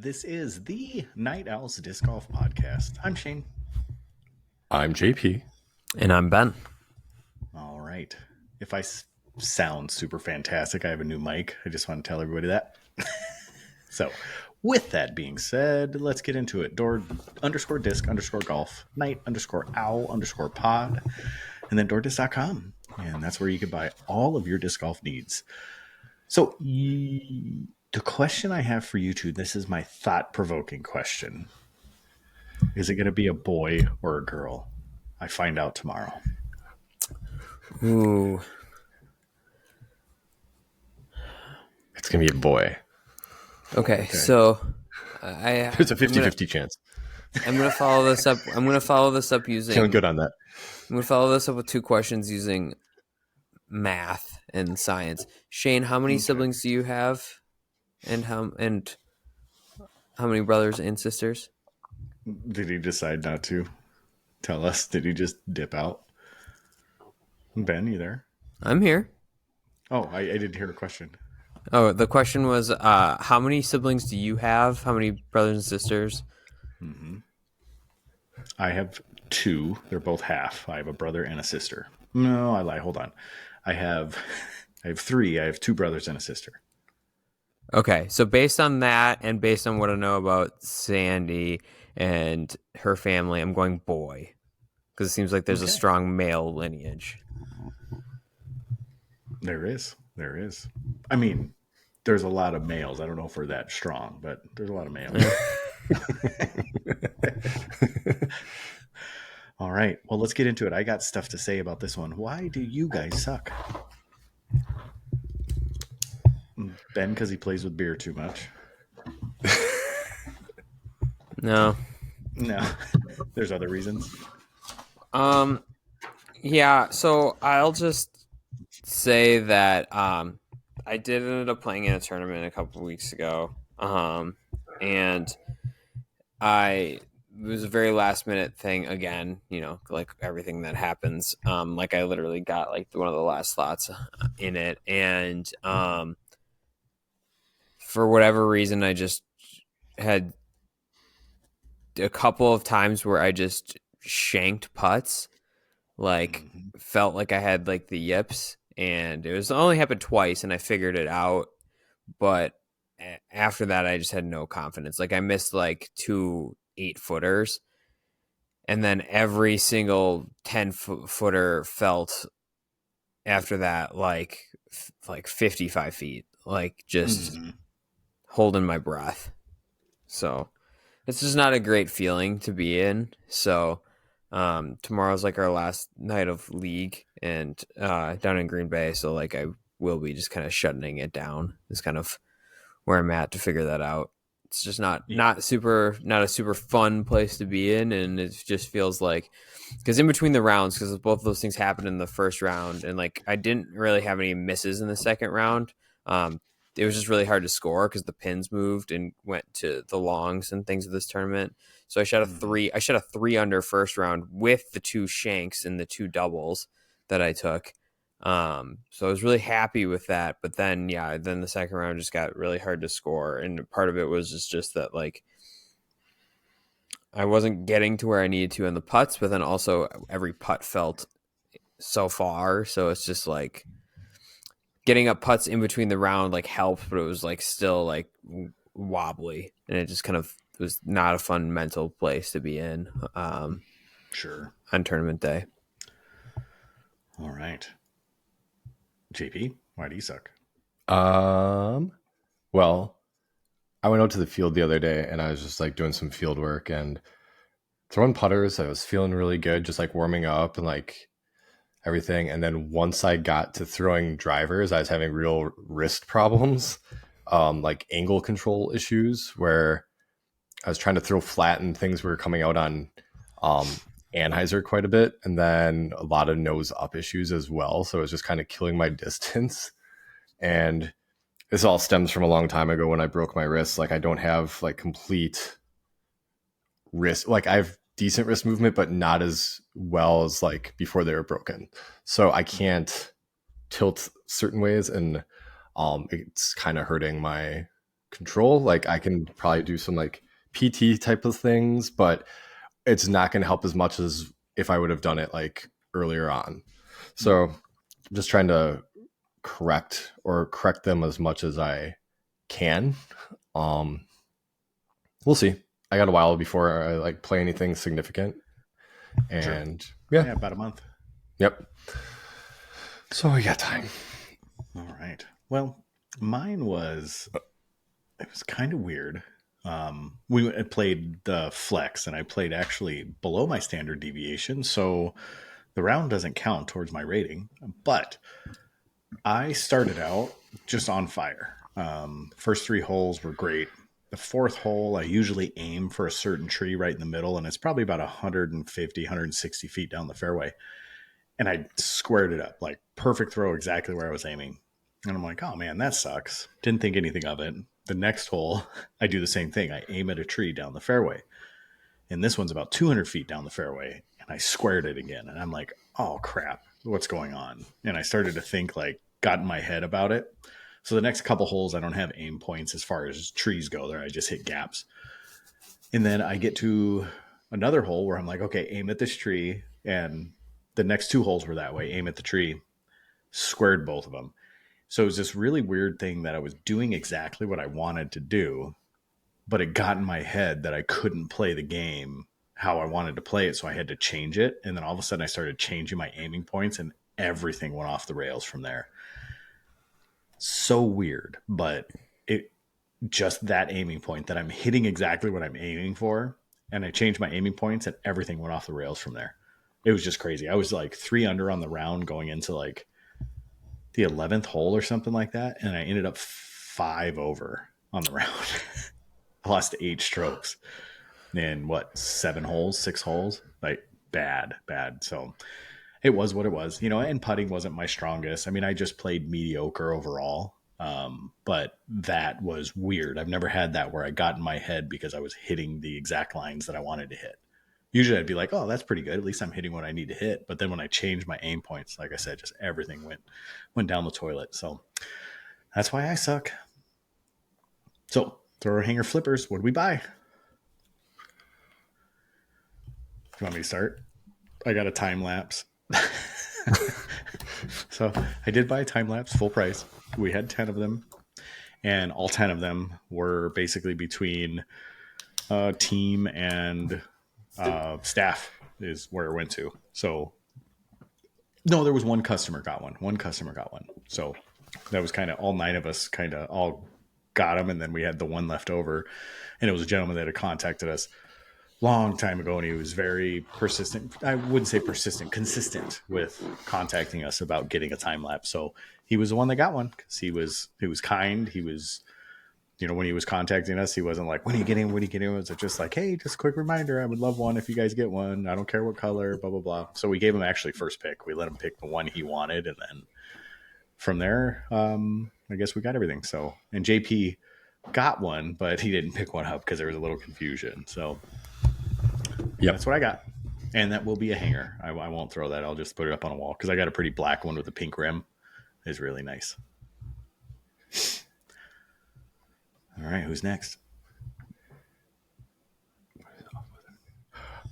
This is the Night Owls Disc Golf Podcast. I'm Shane. I'm JP. And I'm Ben. All right. If I sound super fantastic, I have a new mic. I just want to tell everybody that. So, with that being said, let's get into it. Door_disc_golf, night_owl_pod, and then doordisc.com. And that's where you can buy all of your disc golf needs. So, the question I have for you two, this is my thought-provoking question. Is it going to be a boy or a girl? I find out tomorrow. Ooh. It's going to be a boy. Okay. So There's a 50-50 chance. I'm going to follow this up. Using. Feeling good on that. I'm going to follow this up with two questions using math and science. Shane, how many siblings do you have? And how many brothers and sisters? Did he decide not to tell us? Did he just dip out? Ben, you there? I'm here. Oh, I didn't hear a question. Oh, the question was, how many siblings do you have? How many brothers and sisters? Mm-hmm. I have two. They're both half. I have a brother and a sister. No, I lie. Hold on. I have three. I have two brothers and a sister. Okay, so based on that and based on what I know about Sandy and her family, I'm going boy. Because it seems like there's a strong male lineage. There is. I mean, there's a lot of males. I don't know if we're that strong, but there's a lot of males. All right. Well, let's get into it. I got stuff to say about this one. Why do you guys suck? Ben, because he plays with beer too much. No. There's other reasons. Yeah, so I'll just say that I did end up playing in a tournament a couple of weeks ago. And it was a very last minute thing again, like everything that happens. Like I literally got like one of the last slots in it. And for whatever reason, I just had a couple of times where I just shanked putts, felt like I had like the yips, and it only happened twice and I figured it out. But after that, I just had no confidence. Like I missed like 2 8-footers, and then every single 10-footer felt after that like 55 feet, like just holding my breath. So it's just not a great feeling to be in. So tomorrow's like our last night of league and down in Green Bay. So like I will be just kind of shutting it down. Is kind of where I'm at to figure that out. It's just not a super fun place to be in, and it just feels like because in between the rounds, because both of those things happened in the first round, and like I didn't really have any misses in the second round. It was just really hard to score because the pins moved and went to the longs and things of this tournament. So I shot a 3. I shot a 3 under first round with the 2 shanks and the 2 doubles that I took. So I was really happy with that. But then the second round just got really hard to score, and part of it was just that like I wasn't getting to where I needed to in the putts, but then also every putt felt so far. So it's just like getting up putts in between the round like helped, but it was like still like wobbly, and it just kind of was not a fun mental place to be in. Sure. On tournament day. All right. JP, why do you suck? Well, I went out to the field the other day and I was just like doing some field work and throwing putters. I was feeling really good, just like warming up and like everything. And then once I got to throwing drivers, I was having real wrist problems, like angle control issues where I was trying to throw flat and things were coming out on Anheuser quite a bit, and then a lot of nose up issues as well. So it was just kind of killing my distance. And this all stems from a long time ago when I broke my wrist. Like I don't have like complete wrist, like I have decent wrist movement, but not as well as like before they were broken. So I can't tilt certain ways, and it's kind of hurting my control. Like I can probably do some like PT type of things, but it's not going to help as much as if I would have done it like earlier on. So I'm just trying to correct them as much as I can. We'll see. I got a while before I like play anything significant. And yeah, about a month. Yep. So we got time. All right. Well, mine was, it was kind of weird. We played the flex, and I played actually below my standard deviation, so the round doesn't count towards my rating. But I started out just on fire. First 3 holes were great. The 4th hole, I usually aim for a certain tree right in the middle, and it's probably about 150, 160 feet down the fairway. And I squared it up, like perfect throw, exactly where I was aiming. And I'm like, oh man, that sucks. Didn't think anything of it. The next hole, I do the same thing. I aim at a tree down the fairway. And this one's about 200 feet down the fairway. And I squared it again. And I'm like, oh crap, what's going on? And I started to think, like, got in my head about it. So the next couple holes, I don't have aim points as far as trees go there. I just hit gaps. And then I get to another hole where I'm like, okay, aim at this tree. And the next 2 holes were that way. Aim at the tree, squared both of them. So it was this really weird thing that I was doing exactly what I wanted to do, but it got in my head that I couldn't play the game how I wanted to play it. So I had to change it. And then all of a sudden I started changing my aiming points, and everything went off the rails from there. So weird, but it just that aiming point that I'm hitting exactly what I'm aiming for. And I changed my aiming points, and everything went off the rails from there. It was just crazy. I was like 3 under on the round going into like the 11th hole or something like that. And I ended up 5 over on the round. I lost 8 strokes in 6 holes, like bad. So it was what it was, and putting wasn't my strongest. I mean, I just played mediocre overall. But that was weird. I've never had that where I got in my head because I was hitting the exact lines that I wanted to hit. Usually I'd be like, oh, that's pretty good. At least I'm hitting what I need to hit. But then when I changed my aim points, like I said, just everything went down the toilet. So that's why I suck. So thrower hanger flippers, what do we buy? You want me to start? I got a time lapse. So I did buy a time lapse full price. We had 10 of them, and all 10 of them were basically between team and staff is where it went to. So no, there was one customer got one. So that was kind of all 9 of us kind of all got them. And then we had the one left over, and it was a gentleman that had contacted us long time ago. And he was very persistent. I wouldn't say persistent, consistent with contacting us about getting a time lapse. So he was the one that got one because he was kind. He was, when he was contacting us, he wasn't like, when are you getting? It was just like, hey, just a quick reminder. I would love one if you guys get one. I don't care what color, blah, blah, blah. So we gave him actually first pick. We let him pick the one he wanted. And then from there, I guess we got everything. So, and JP got one, but he didn't pick one up because there was a little confusion. So yeah, that's what I got. And that will be a hanger. I won't throw that. I'll just put it up on a wall because I got a pretty black one with a pink rim. It's really nice. All right, who's next?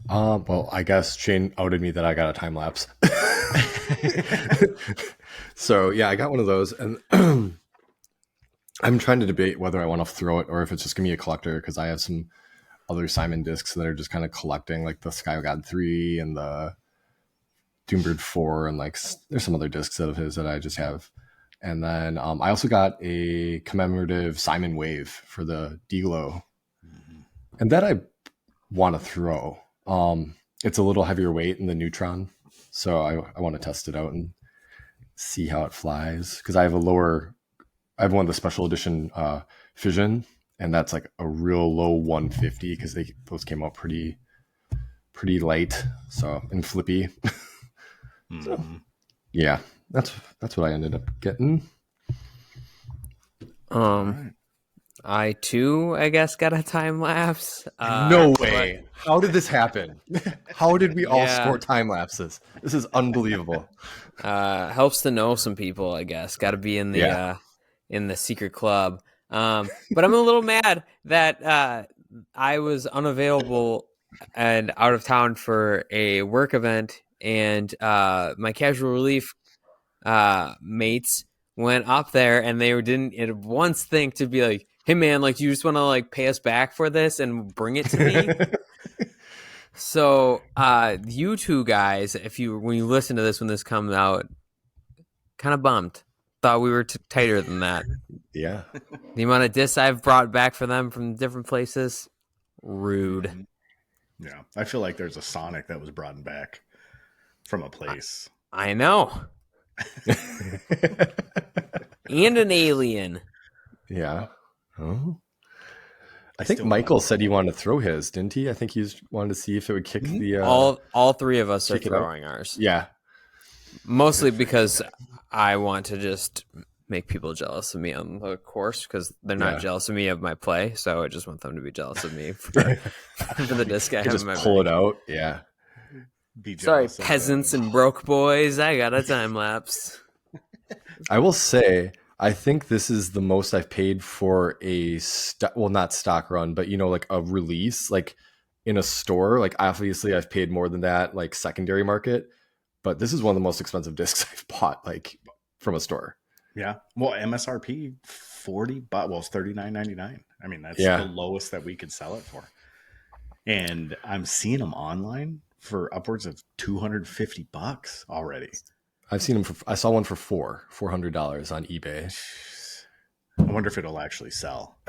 Well, I guess Shane outed me that I got a time lapse. So yeah, I got one of those, and I'm trying to debate whether I want to throw it or if it's just gonna be a collector, because I have some other Simon discs that are just kind of collecting, like the Sky God 3 and the Doombird 4, and like there's some other discs of his that I just have. And then I also got a commemorative Simon Wave for the D-Glow. Mm-hmm. And that I want to throw. It's a little heavier weight in the Neutron, so I want to test it out and see how it flies. Because I have one of the special edition Fission, and that's like a real low 150 because those came out pretty light, so and flippy. Mm-hmm. So, yeah. That's what I ended up getting. I too, I guess, got a time lapse. No way! How did this happen? How did we all score time lapses? This is unbelievable. Helps to know some people, I guess. Got to be in the secret club. But I'm a little mad that I was unavailable and out of town for a work event, and my casual relief mates went up there, and they didn't at once think to be like, "Hey man, like, do you just want to like pay us back for this and bring it to me?" So you two guys, when you listen to this when this comes out, kind of bummed. Thought we were tighter than that. Yeah. The amount of discs I've brought back for them from different places, rude. Yeah, I feel like there's a Sonic that was brought back from a place. I know. And an alien. Yeah. Oh. I think Michael said he wanted to throw his, didn't he? I think he wanted to see if it would kick the... all three of us are throwing ours. Yeah. Mostly because I want to just make people jealous of me on the course, because they're not jealous of me of my play, so I just want them to be jealous of me for the disc I have just in my pull bag. it out. Yeah. Sorry, peasants and broke boys. I got a time lapse. I will say, I think this is the most I've paid for a not stock run, but like a release, like in a store. Like obviously I've paid more than that, like secondary market, but this is one of the most expensive discs I've bought, like from a store. Yeah. Well, MSRP $40, well, it's $39.99. I mean, that's the lowest that we could sell it for. And I'm seeing them online for upwards of $250 already. I've seen them I saw one for $400 on eBay. I wonder if it'll actually sell.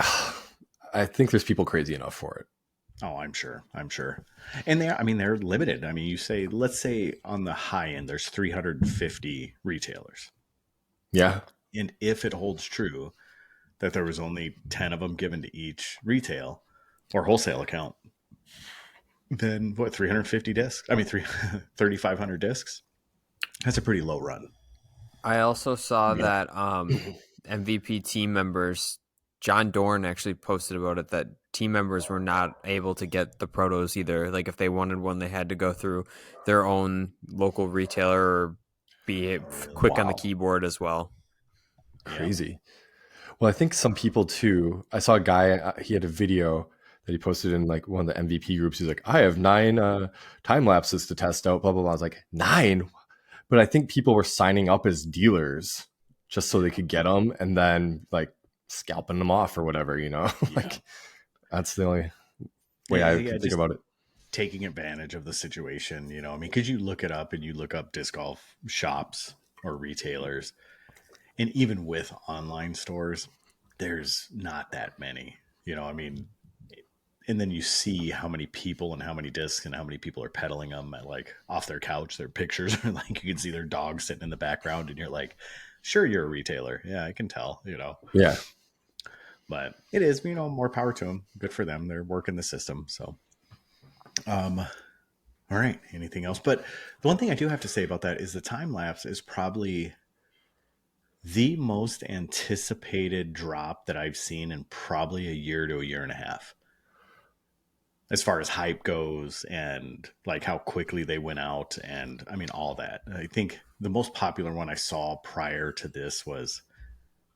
I think there's people crazy enough for it. Oh, I'm sure. And they're limited. I mean, let's say on the high end, there's 350 retailers. Yeah. And if it holds true that there was only 10 of them given to each retail or wholesale account, then what, 350 discs? I mean, 3,500 discs? That's a pretty low run. I also saw that MVP team members, John Dorn actually posted about it, that team members were not able to get the protos either. Like if they wanted one, they had to go through their own local retailer or be quick on the keyboard as well. Crazy. Well, I think some people too, I saw a guy, he had a video that he posted in like one of the MVP groups. He's like, I have 9 time lapses to test out, blah, blah, blah. I was like, 9? But I think people were signing up as dealers just so they could get them and then like scalping them off or whatever, like that's the only way I can think about it. Taking advantage of the situation, I mean, because you look it up and you look up disc golf shops or retailers, and even with online stores, there's not that many, I mean, and then you see how many people and how many discs and how many people are peddling them at like off their couch. Their pictures are like, you can see their dog sitting in the background and you're like, sure, you're a retailer. Yeah, I can tell, Yeah. But it is, more power to them. Good for them. They're working the system. So, all right. Anything else? But the one thing I do have to say about that is the time lapse is probably the most anticipated drop that I've seen in probably a year to a year and a half. As far as hype goes and like how quickly they went out and I mean, all that. I think the most popular one I saw prior to this was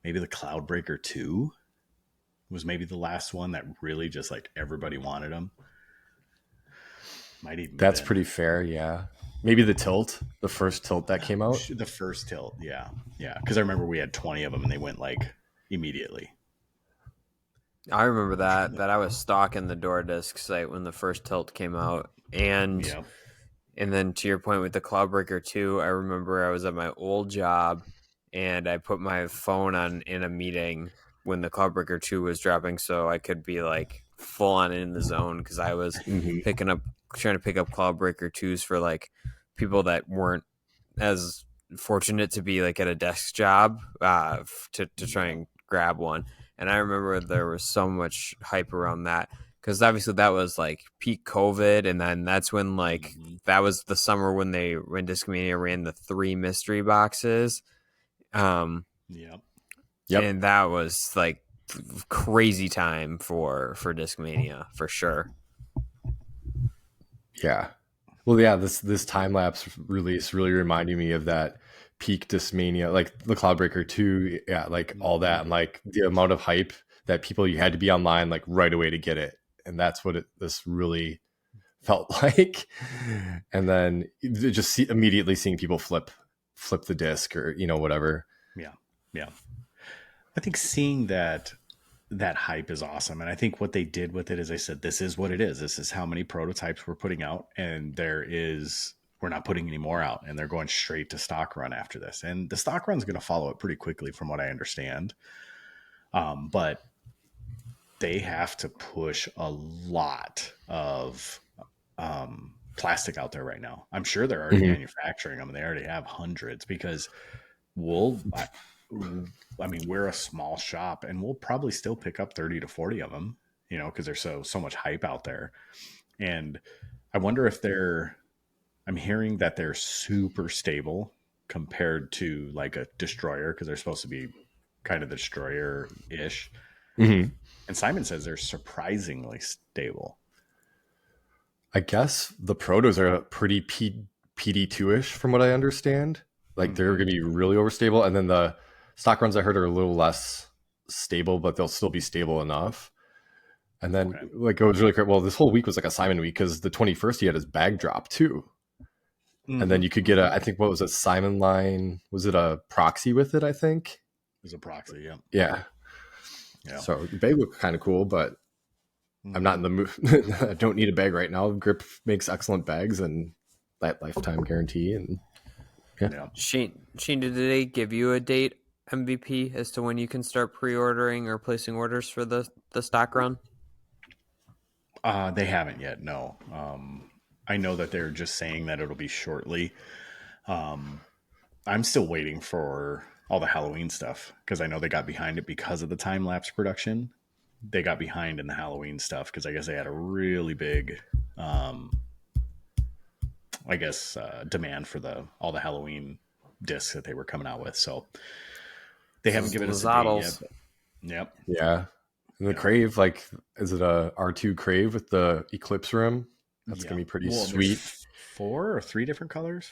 maybe the Cloudbreaker 2 was maybe the last one that really just like everybody wanted them. Might even That's pretty fair. Yeah. Maybe the first tilt that came out. The first tilt. Yeah. Yeah. Cause I remember we had 20 of them and they went like immediately. I remember that I was stalking the Door Disc site when the first tilt came out. And then to your point with the Cloudbreaker 2, I remember I was at my old job and I put my phone on in a meeting when the Cloudbreaker 2 was dropping so I could be like full on in the zone, because I was trying to pick up Cloudbreaker 2s for like people that weren't as fortunate to be like at a desk job to try and grab one. And I remember there was so much hype around that because obviously that was like peak COVID. And then that's when like that was the summer when Discmania ran the 3 mystery boxes. Yep. And that was like crazy time for Discmania for sure. Yeah. Well, yeah, this time lapse release really reminded me of that peak Discmania, like the Cloudbreaker 2, yeah, like all that, and like the amount of hype that people, you had to be online like right away to get it. And that's what this really felt like. And then just immediately seeing people flip the disc or, whatever. Yeah. Yeah. I think seeing that hype is awesome. And I think what they did with it is they said, this is what it is. This is how many prototypes we're putting out. And we're not putting any more out, and they're going straight to stock run after this. And the stock run's going to follow it pretty quickly from what I understand. But they have to push a lot of plastic out there right now. I'm sure they're already manufacturing them. They already have hundreds, because we're a small shop, and we'll probably still pick up 30 to 40 of them, because there's so much hype out there. And I wonder if I'm hearing that they're super stable compared to like a destroyer, because they're supposed to be kind of the destroyer-ish. And Simon says they're surprisingly stable. I guess the protos are pretty PD2-ish from what I understand. Like they're going to be really overstable. And then the stock runs I heard are a little less stable, but they'll still be stable enough. And then like it was really great. Well, this whole week was like a Simon week, because the 21st he had his bag drop too. And then you could get I think, what was it, Simon line? Was it a proxy with it, I think? It was a proxy, yeah. So the bag looked kind of cool, but I'm not in the mood. I don't need a bag right now. Grip makes excellent bags and that lifetime guarantee. And Shane, did they give you a date, MVP, as to when you can start pre-ordering or placing orders for the stock run? They haven't yet, no. I know that they're just saying that it'll be shortly. I'm still waiting for all the Halloween stuff, because I know they got behind it because of the time lapse production. They got behind in the Halloween stuff because I guess they had a really big, demand for all the Halloween discs that they were coming out with. So they haven't given us a date yet. Yep. Yeah. And the Crave, like, is it a R2 Crave with the Eclipse rim? That's going to be pretty sweet. 4 different colors.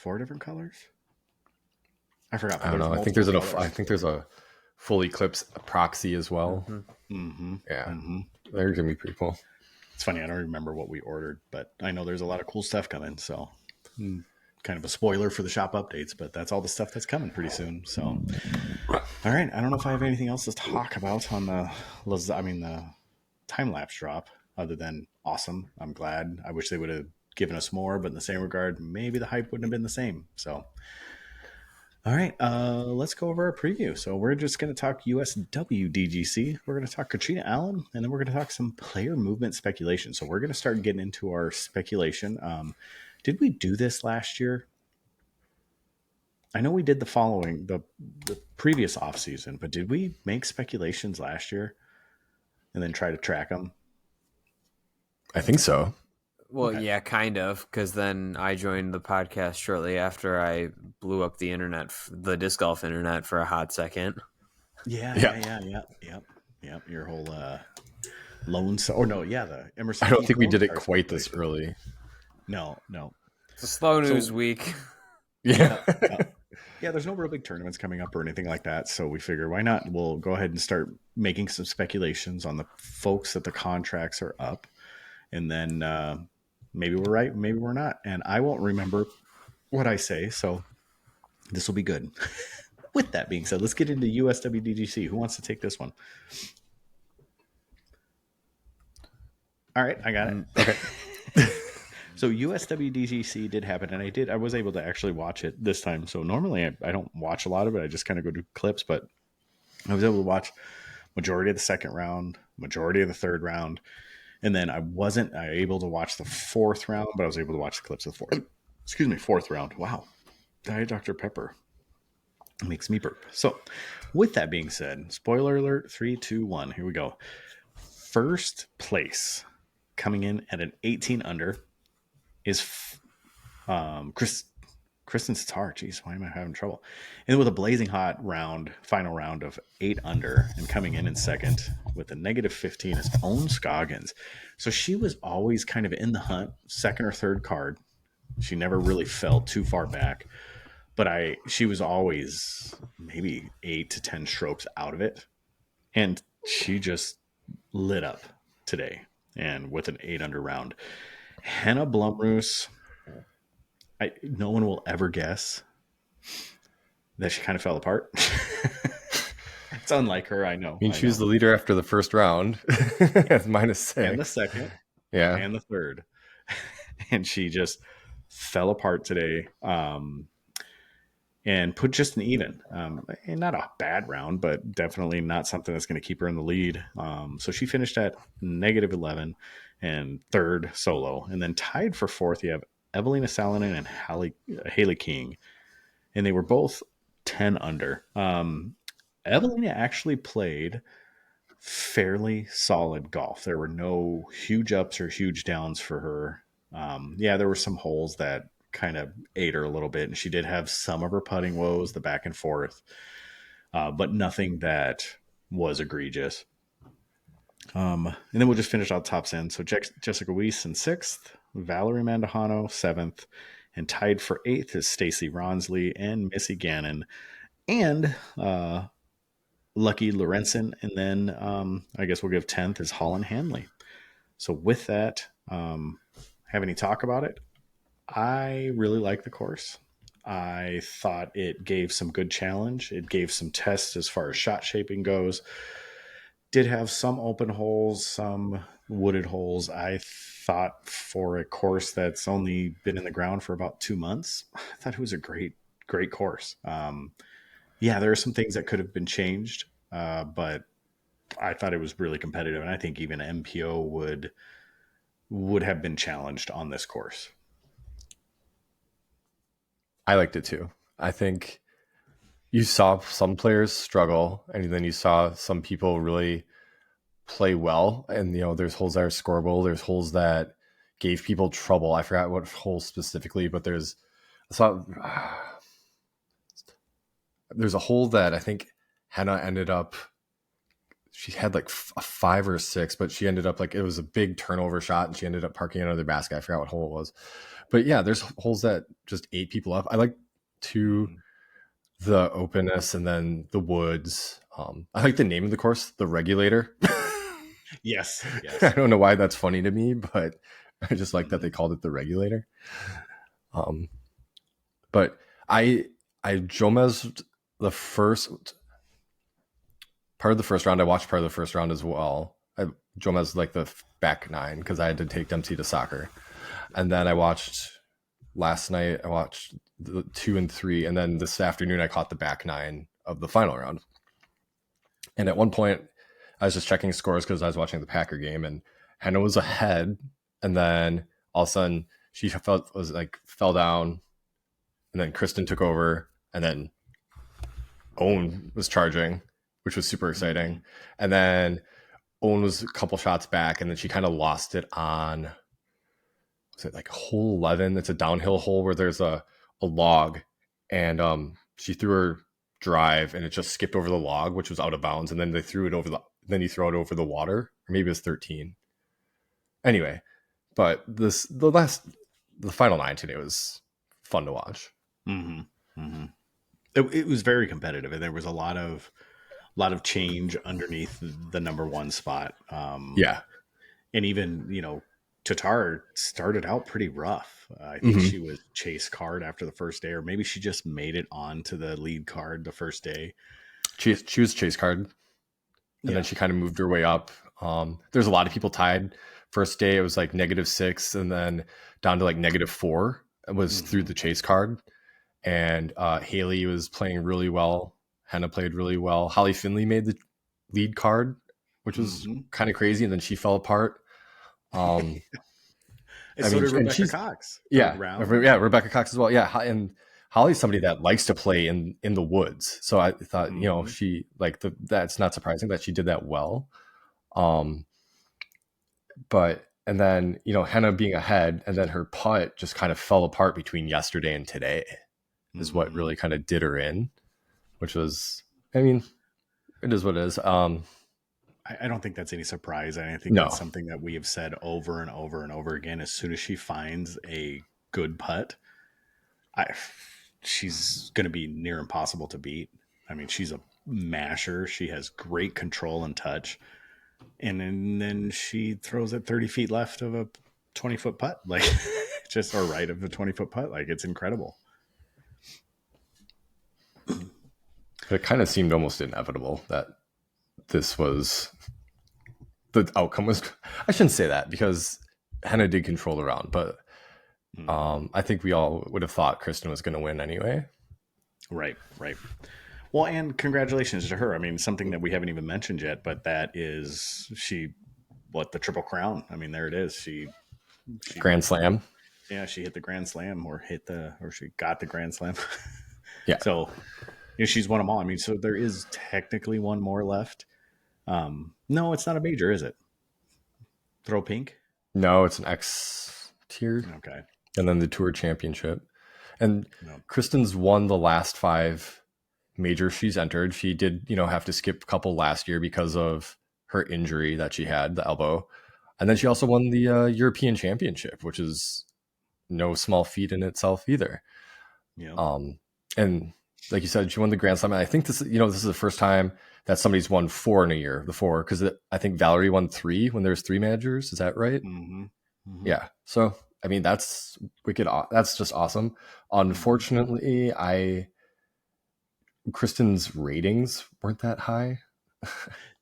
I forgot. I don't know. I think there's a full Eclipse proxy as well. Yeah. They're going to be pretty cool. It's funny. I don't remember what we ordered, but I know there's a lot of cool stuff coming. So kind of a spoiler for the shop updates, but that's all the stuff that's coming pretty soon. So, all right. I don't know if I have anything else to talk about on the time lapse drop, other than awesome. I'm glad. I wish they would have given us more, but in the same regard, maybe the hype wouldn't have been the same. So, all right, let's go over our preview. So we're just going to talk USWDGC. We're going to talk Katrina Allen, and then we're going to talk some player movement speculation. So we're going to start getting into our speculation. Did we do this last year? I know we did the previous off season, but did we make speculations last year and then try to track them? I think so. Well, yeah, kind of, because then I joined the podcast shortly after I blew up the internet, the disc golf internet, for a hot second. Yeah. Your whole the Emerson. I don't think we did it quite this early. No. It's a slow news week. Yeah. There's no real big tournaments coming up or anything like that, so we figure why not? We'll go ahead and start making some speculations on the folks that the contracts are up, and then maybe we're right, maybe we're not, and I won't remember what I say, so this will be good. With that being said, let's get into USWDGC. Who wants to take this one? All right, I got it. Okay. So USWDGC did happen, and I was able to actually watch it this time. So normally I don't watch a lot of it. I just kind of go to clips, but I was able to watch majority of the second round, majority of the third round. And then I wasn't able to watch the fourth round, but I was able to watch the clips of the fourth round. Wow. Diet Dr. Pepper makes me burp. So with that being said, spoiler alert, 3, 2, 1, here we go. First place coming in at an 18 under is Kristen Tatar. Jeez, why am I having trouble? And with a blazing hot final round of 8 under, and coming in second with a negative 15 is Owen Scoggins. So she was always kind of in the hunt, second or third card. She never really fell too far back, but she was always maybe 8 to 10 strokes out of it. And she just lit up today, and with an 8 under round. Hannah Blumroos, no one will ever guess that she kind of fell apart. It's unlike her, I know. I mean, I she was know. the leader after the first round at -6. And the second Yeah. and the third. And she just fell apart today. And put just an even. And not a bad round, but definitely not something that's going to keep her in the lead. So she finished at -11 and third solo. And then tied for fourth, you have Evelina Salonen and Haley King. And they were both 10 under. Evelina actually played fairly solid golf. There were no huge ups or huge downs for her. Yeah, there were some holes that kind of ate her a little bit, and she did have some of her putting woes, the back and forth, but nothing that was egregious. And then we'll just finish out top 10. So Jessica Weiss in sixth, Valerie Mandujano seventh, and tied for eighth is Stacy Ronsley and Missy Gannon, and Lucky Lorenzen, and then I guess we'll give 10th is Holland Hanley. So with that, have any talk about it? I really like the course. I thought it gave some good challenge. It gave some tests as far as shot shaping goes. Did have some open holes, some wooded holes. I thought for a course that's only been in the ground for about 2 months, I thought it was a great course. Yeah, there are some things that could have been changed, but I thought it was really competitive, and I think even MPO would have been challenged on this course. I liked it too. I think you saw some players struggle, and then you saw some people really play well. And there's holes that are scoreable. There's holes that gave people trouble. I forgot what holes specifically, but there's a hole that I think Hannah ended up. She had like a 5 or 6, but she ended up like it was a big turnover shot, and she ended up parking under the basket. I forgot what hole it was, but yeah, there's holes that just ate people up. I like the openness and then the woods. I like the name of the course, the Regulator. Yes. I don't know why that's funny to me, but I just like that they called it the Regulator. But I Jomez the first part of the first round. I watched part of the first round as well. Jomez like the back 9 because I had to take Dempsey to soccer, and then last night I watched the 2 and 3, and then this afternoon I caught the back 9 of the final round. And at one point I was just checking scores because I was watching the Packer game, and Hannah was ahead, and then all of a sudden she fell down, and then Kristen took over, and then Owen was charging, which was super exciting. And then Owen was a couple shots back, and then she kind of lost it on, was it like hole 11? It's a downhill hole where there's a log, and she threw her drive, and it just skipped over the log, which was out of bounds, and then they threw it over then you throw it over the water, or maybe it was 13. Anyway, but the final 9 today was fun to watch. Mm-hmm. Mm-hmm. It was very competitive, and there was a lot of change underneath the number 1 spot. Yeah, and even Tatar started out pretty rough. I think she was chase card after the first day, or maybe she just made it onto the lead card the first day. She was chase card, and then she kind of moved her way up. There's a lot of people tied. First day it was like -6, and then down to like -4. It was through the chase card, and Haley was playing really well. Hannah played really well. Holly Finley made the lead card, which was kind of crazy, and then she fell apart. So did Rebecca Cox. Yeah, Rebecca Cox as well. Yeah, and Holly's somebody that likes to play in the woods, so I thought she that's not surprising that she did that well. But and then Hannah being ahead, and then her putt just kind of fell apart between yesterday and today, is what really kind of did her in, which was, I mean, it is what it is. I don't think that's any surprise. I think that's something that we have said over and over and over again. As soon as she finds a good putt, she's going to be near impossible to beat. I mean, she's a masher. She has great control and touch. and then she throws it 30 feet left of a 20-foot putt, like just or right of the 20-foot putt. Like it's incredible. It kind of seemed almost inevitable that this was the outcome was. I shouldn't say that because Henna did control the round, but I think we all would have thought Kristen was going to win anyway. Right. Well, and congratulations to her. I mean, something that we haven't even mentioned yet, but that is the Triple Crown. I mean, there it is. She Grand Slam. Yeah, she hit the Grand Slam or she got the Grand Slam. Yeah. So she's won them all. I mean, so there is technically one more left. No, it's not a major, is it? Throw pink? No, it's an X tier. Okay. And then the Tour Championship. And Kristen's won the last 5 majors she's entered. She did, have to skip a couple last year because of her injury that she had, the elbow. And then she also won the European Championship, which is no small feat in itself either. Yeah. And like you said, she won the Grand Slam. And I think this is the first time that somebody's won 4 in a year, the 4, because I think Valerie won 3 when there's 3 majors. Is that right? Mm-hmm. Mm-hmm. Yeah. So, I mean, that's wicked. That's just awesome. Unfortunately, Kristen's ratings weren't that high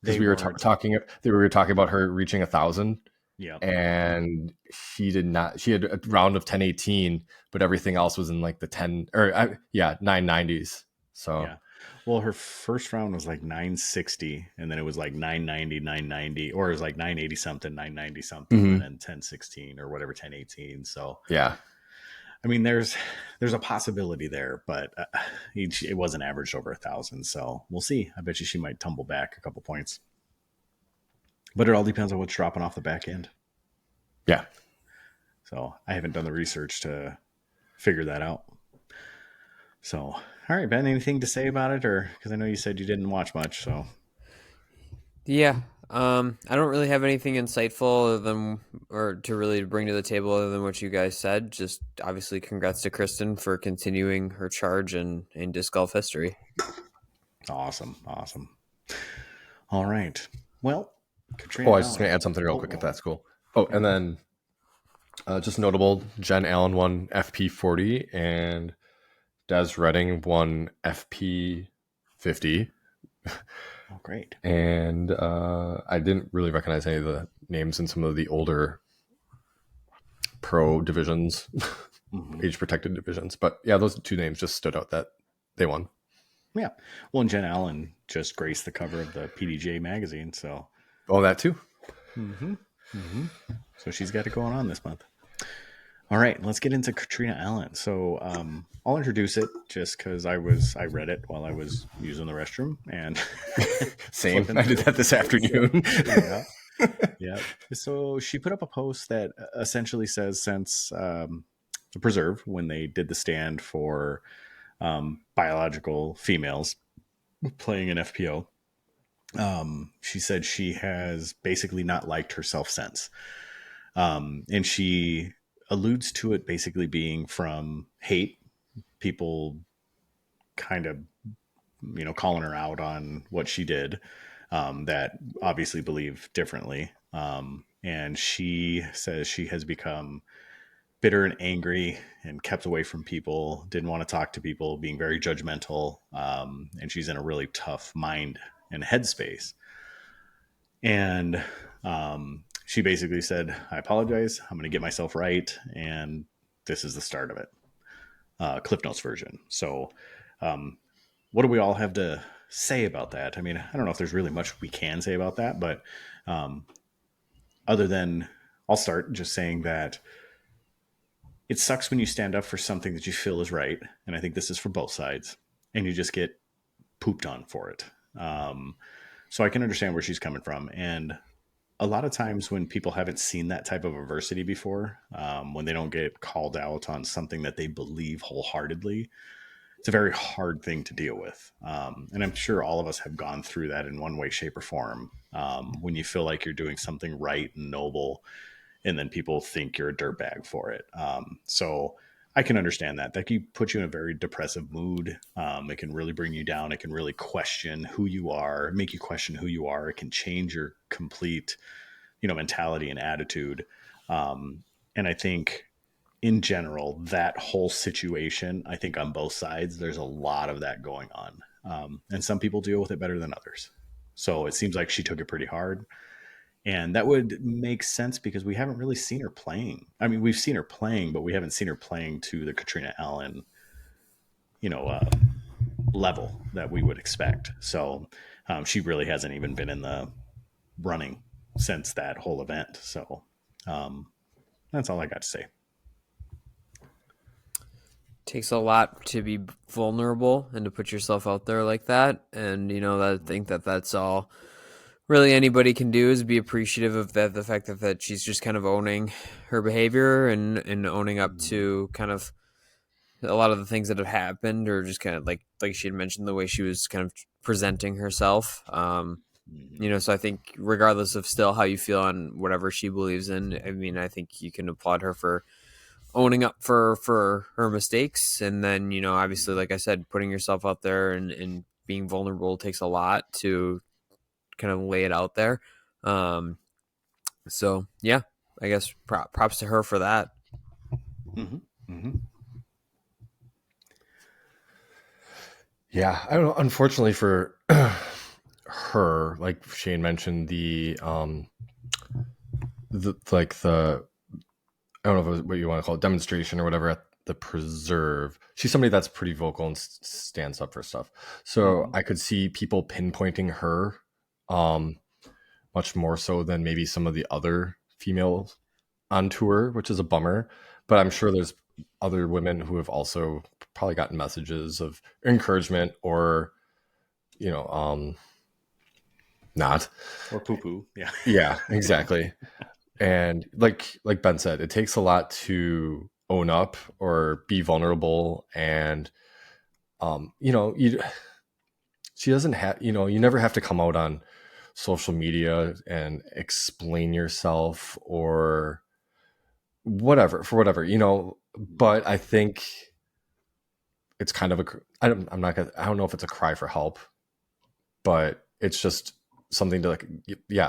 because we were talking about her reaching 1,000. Yeah. And she did not. She had a round of 1018, but everything else was in like the 990s. So yeah. Well, her first round was like 960, and then it was like 990, 990, or it was like 980 something, 990 something, and then 1016 or whatever, 1018. So yeah, I mean, there's a possibility there, but it wasn't averaged over 1,000. So we'll see. I bet you she might tumble back a couple points, but it all depends on what's dropping off the back end. Yeah. So I haven't done the research to figure that out. So, all right, Ben, anything to say about it? Or because I know you said you didn't watch much, so. Yeah. I don't really have anything insightful other than, or to really bring to the table other than what you guys said. Just obviously congrats to Kristen for continuing her charge in disc golf history. Awesome. All right. Well, Katrina. I was just going to add something real quick if that's cool. Oh, and then just notable, Jen Allen won FP40 and Des Redding won FP50. Oh, great. And I didn't really recognize any of the names in some of the older pro divisions, age-protected divisions. But yeah, those 2 names just stood out that they won. Yeah. Well, and Jen Allen just graced the cover of the PDGA magazine. So. Oh, that too. So she's got it going on this month. All right, let's get into Katrina Allen. So I'll introduce it just because I read it while I was using the restroom and same. I did that this afternoon. Yeah. So she put up a post that essentially says since the Preserve, when they did the stand for biological females playing in FPO, she said she has basically not liked herself since, and she alludes to it basically being from hate, people kind of, calling her out on what she did, that obviously believe differently. And she says she has become bitter and angry and kept away from people, didn't want to talk to people, being very judgmental. And she's in a really tough mind and headspace. And, she basically said, I apologize. I'm going to get myself right. And this is the start of it. Cliff Notes version. So what do we all have to say about that? I mean, I don't know if there's really much we can say about that, but other than I'll start just saying that it sucks when you stand up for something that you feel is right. And I think this is for both sides. And you just get pooped on for it. So I can understand where she's coming from. And a lot of times when people haven't seen that type of adversity before, when they don't get called out on something that they believe wholeheartedly, it's a very hard thing to deal with. And I'm sure all of us have gone through that in one way, shape, or form. When you feel like you're doing something right and noble, and then people think you're a dirtbag for it. So I can understand that. That can put you in a very depressive mood. It can really bring you down. It can really question who you are, make you question who you are. It can change your complete, mentality and attitude. And I think in general, that whole situation, I think on both sides, there's a lot of that going on. And some people deal with it better than others. So it seems like she took it pretty hard. And that would make sense because we haven't really seen her playing. I mean, we've seen her playing, but we haven't seen her playing to the Katrina Allen, you know, uh, level that we would expect. So she really hasn't even been in the running since that whole event. So um, that's all I got to say. Takes a lot to be vulnerable and to put yourself out there like that. And, I think that that's all really anybody can do is be appreciative of that, the fact that she's just kind of owning her behavior and owning up to kind of a lot of the things that have happened, or just kind of like she had mentioned, the way she was kind of presenting herself. So I think regardless of still how you feel on whatever she believes in, I mean, I think you can applaud her for owning up for her mistakes. And then, obviously, like I said, putting yourself out there and being vulnerable takes a lot to kind of lay it out there. So yeah, I guess props to her for that. Mm-hmm. Mm-hmm. Yeah, I don't know. Unfortunately for her, like Shane mentioned, the I don't know if it was what you want to call it, demonstration or whatever at the preserve. She's somebody that's pretty vocal and stands up for stuff. So I could see people pinpointing her, much more so than maybe some of the other females on tour, which is a bummer. But I'm sure there's other women who have also probably gotten messages of encouragement or, not. Or poo poo. Yeah. Yeah, exactly. And like Ben said, it takes a lot to own up or be vulnerable. And, she doesn't have, you never have to come out on social media and explain yourself or whatever, for whatever, but I think it's kind of I don't know if it's a cry for help, but it's just something to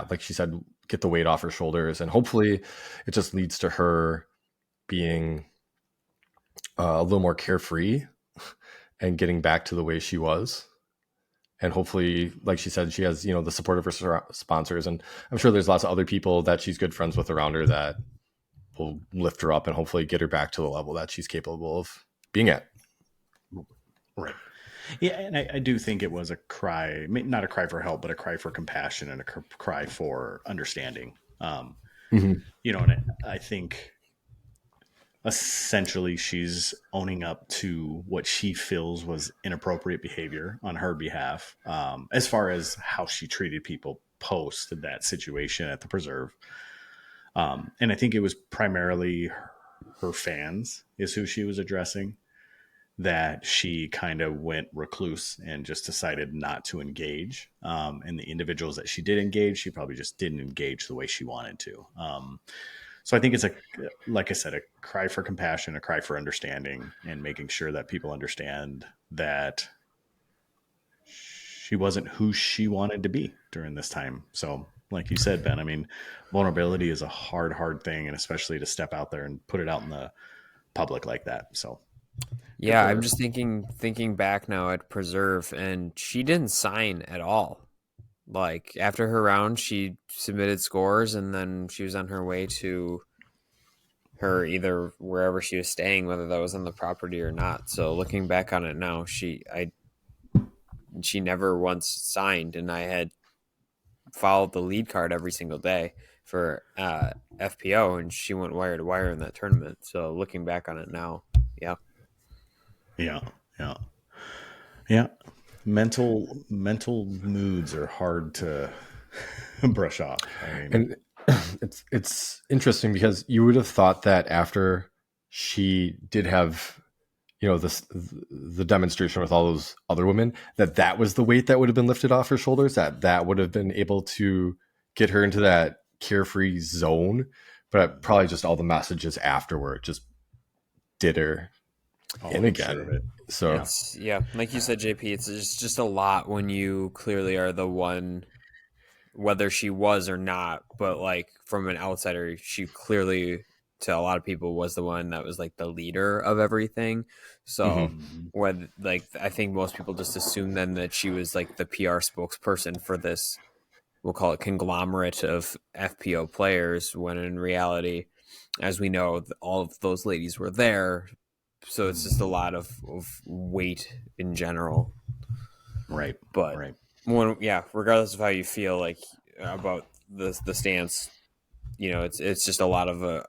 like she said, get the weight off her shoulders. And hopefully it just leads to her being a little more carefree and getting back to the way she was. And hopefully, like she said, she has, the support of her sponsors. And I'm sure there's lots of other people that she's good friends with around her that will lift her up and hopefully get her back to the level that she's capable of being at. Right. Yeah, and I do think it was a cry, not a cry for help, but a cry for compassion and a cry for understanding. And I think essentially she's owning up to what she feels was inappropriate behavior on her behalf, as far as how she treated people post that situation at the preserve. And I think it was primarily her fans is who she was addressing, that she kind of went recluse and just decided not to engage. And the individuals that she did engage, she probably just didn't engage the way she wanted to. So I think it's like I said, a cry for compassion, a cry for understanding, and making sure that people understand that she wasn't who she wanted to be during this time. So like you said, Ben, I mean, vulnerability is a hard thing, and especially to step out there and put it out in the public like that. So yeah, I'm just thinking back now at Preserve, and she didn't sign at all. Like after her round, she submitted scores, and then she was on her way to her either wherever she was staying, whether that was on the property or not. So looking back on it now, she never once signed, and I had followed the lead card every single day for FPO, and she went wire to wire in that tournament. So looking back on it now, yeah. Mental moods are hard to brush off. I mean, and it's interesting because you would have thought that after she did have, the demonstration with all those other women, that was the weight that would have been lifted off her shoulders, that would have been able to get her into that carefree zone. But probably just all the messages afterward just did her in I'm sure of again. it. So Like you said, JP, it's just a lot when you clearly are the one, whether she was or not, but like from an outsider, she clearly to a lot of people was the one that was like the leader of everything. So when like I think most people just assume then that she was like the PR spokesperson for this, we'll call it conglomerate of FPO players, when in reality, as we know, all of those ladies were there. So it's just a lot of weight in general. Right. But Right. regardless of how you feel like about the stance, it's just a lot of a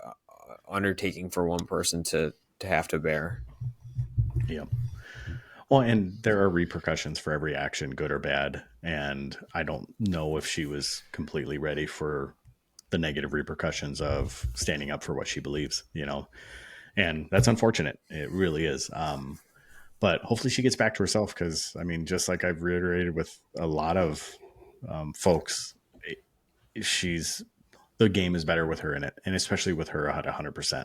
undertaking for one person to have to bear. Yep. Well, and there are repercussions for every action, good or bad. And I don't know if she was completely ready for the negative repercussions of standing up for what she believes, and that's unfortunate. It really is. But hopefully she gets back to herself, because, I mean, just like I've reiterated with a lot of folks, the game is better with her in it, and especially with her at 100%.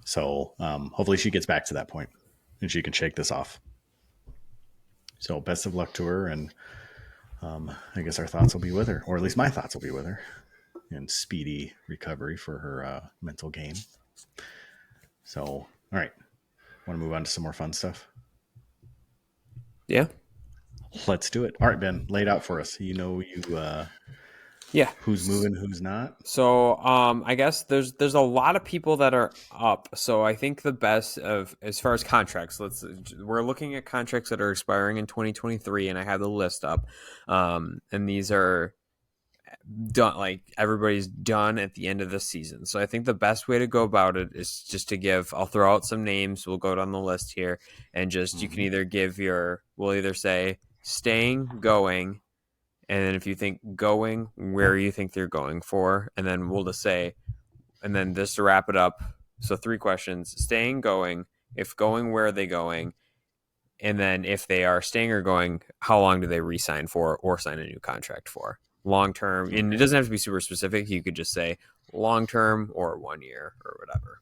So hopefully she gets back to that point and she can shake this off. So best of luck to her, and I guess our thoughts will be with her, or at least my thoughts will be with her, and speedy recovery for her mental game. So, all right. Want to move on to some more fun stuff? Yeah. Let's do it. All right, Ben, lay it out for us. Who's moving, who's not? So I guess there's a lot of people that are up. So I think the best of, as far as contracts, we're looking at contracts that are expiring in 2023, and I have the list up. And these are done, like everybody's done at the end of the season. So I think the best way to go about it is just to I'll throw out some names. We'll go down the list here, and just you can either we'll either say staying, going, and then if you think going, where you think they're going for, and then we'll just say, and then just to wrap it up. So 3 questions: staying, going, if going, where are they going? And then if they are staying or going, how long do they re-sign for or sign a new contract for? Long term, and it doesn't have to be super specific. You could just say long term or 1 year or whatever.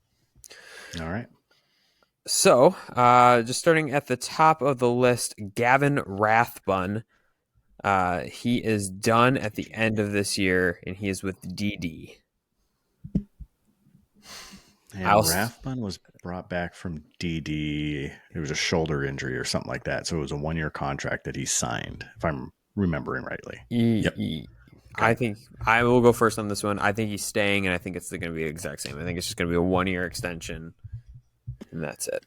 All right. So, just starting at the top of the list, Gavin Rathbun. He is done at the end of this year, and he is with DD. And Rathbun was brought back from DD. It was a shoulder injury or something like that. So it was a 1-year contract that he signed, if I'm remembering rightly. Yep. I think I will go first on this one. I think he's staying, and I think it's going to be the exact same. I think it's just going to be a 1-year extension, and that's it.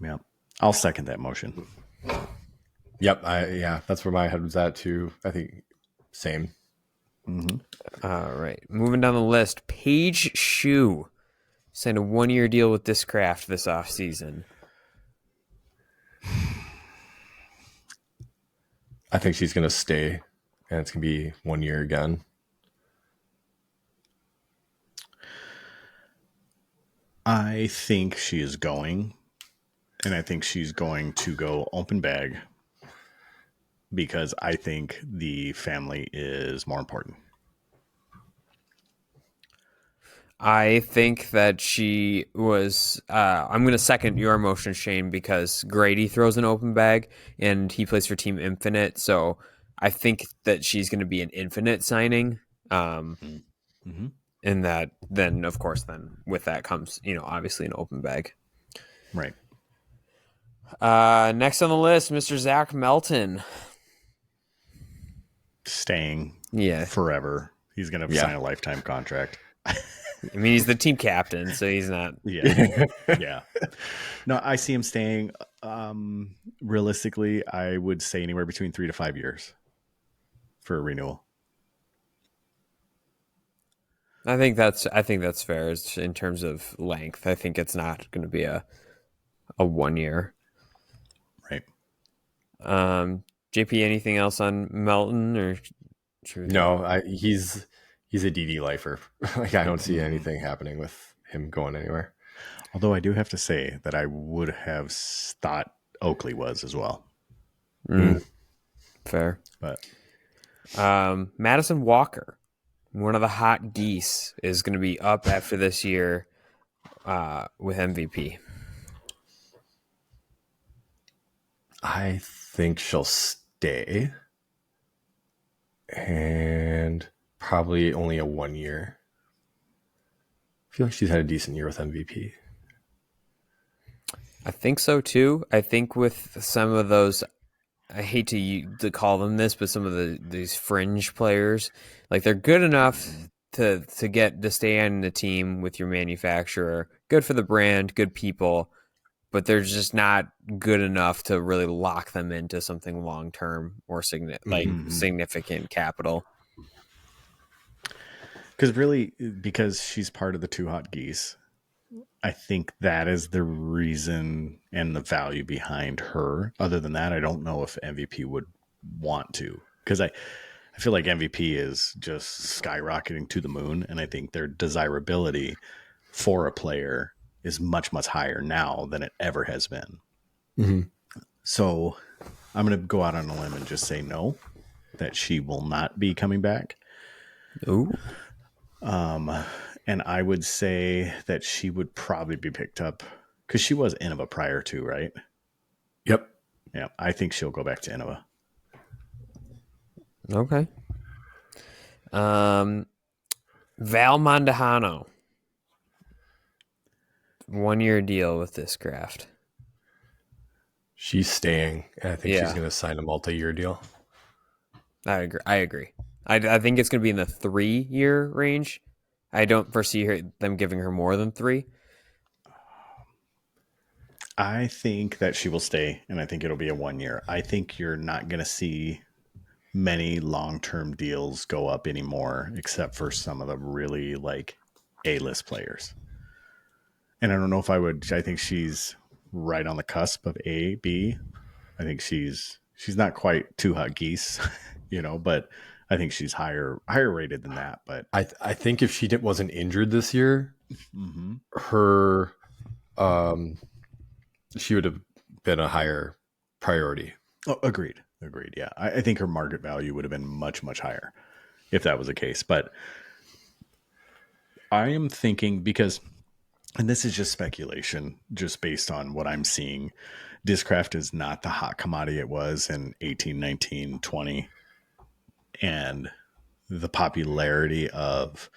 Yeah, I'll second that motion. Yep, that's where my head was at too. I think same. All right, moving down the list, Paige Shue signed a 1-year deal with Discraft this offseason. I think she's going to stay, and it's going to be 1 year again. I think she is going, and I think she's going to go open bag, because I think the family is more important. I think that she was. I'm going to second your motion, Shane, because Grady throws an open bag and he plays for Team Infinite. So I think that she's going to be an Infinite signing. And that then, of course, then with that comes, obviously an open bag. Right. Next on the list, Mr. Zach Melton. Staying forever. He's going to sign a lifetime contract. I mean, he's the team captain, so he's not. Yeah. Yeah. No, I see him staying. Realistically, I would say anywhere between 3 to 5 years for a renewal. I think that's fair in terms of length. I think it's not going to be a 1 year. Right. JP, anything else on Melton or? No, he's a DD lifer. Like, I don't see anything happening with him going anywhere. Although I do have to say that I would have thought Oakley was as well. Fair. But Madison Walker, one of the hot geese, is going to be up after this year. with MVP? I think she'll stay, and probably only a 1 year. I feel like she's had a decent year with MVP. I think so too. I think with some of those, I hate to call them this, but some of these fringe players, like they're good enough to get to stay on the team with your manufacturer. Good for the brand, good people, but they're just not good enough to really lock them into something long term or significant capital. Because really, because she's part of the Two Hot Geese, I think that is the reason and the value behind her. Other than that, I don't know if MVP would want to. Because I feel like MVP is just skyrocketing to the moon. And I think their desirability for a player is much, much higher now than it ever has been. Mm-hmm. So I'm going to go out on a limb and just say no, that she will not be coming back. Ooh. And I would say that she would probably be picked up because she was Innova prior to, right? Yep. Yeah, I think she'll go back to Innova. Okay. Val Mondahano. 1 year deal with this craft. She's staying, and I think Yeah. she's going to sign a multi-year deal. I agree. I think it's going to be in the 3 year range. I don't foresee them giving her more than 3. I think that she will stay, and I think it'll be a 1 year. I think you're not going to see many long-term deals go up anymore, except for some of the really like A-list players. And I don't know if I would. I think she's right on the cusp of A, B. I think she's not quite Two Hot Geese, but I think she's higher rated than that. But I think if she wasn't injured this year, her she would have been a higher priority. Oh, agreed. Yeah, I think her market value would have been much, much higher if that was the case. But I am thinking because, and this is just speculation, just based on what I'm seeing, Discraft is not the hot commodity it was in 18, 19, 20. And the popularity of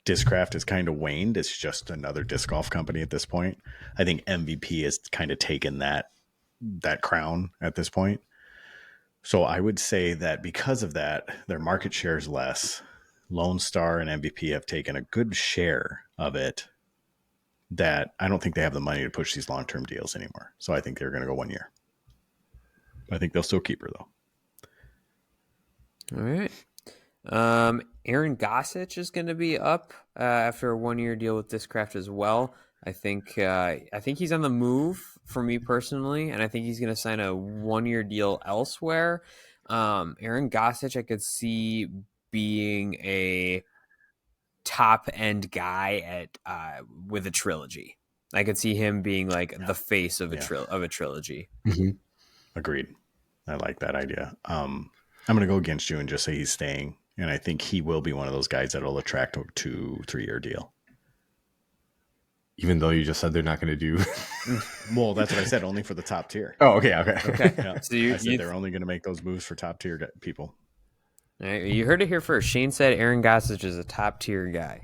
Discraft has kind of waned. It's just another disc golf company at this point. I think MVP has kind of taken that crown at this point. So I would say that because of that, their market share is less. Lone Star and MVP have taken a good share of it, that I don't think they have the money to push these long-term deals anymore. So I think they're going to go 1 year. I think they'll still keep her, though. All right. Aaron Gossage is going to be up after a 1 year deal with Discraft as well. I think he's on the move for me personally, and I think he's going to sign a 1 year deal elsewhere. Aaron Gossage, I could see being a top end guy at with a trilogy. I could see him being like the face of a trilogy. Mm-hmm. Agreed. I like that idea. I'm going to go against you and just say he's staying. And I think he will be one of those guys that will attract a 2-3 year deal. Even though you just said they're not going to do. Well, that's what I said. Only for the top tier. Oh, okay. Yeah. So I said they're only going to make those moves for top tier people. All right, you heard it here first. Shane said Aaron Gossage is a top tier guy,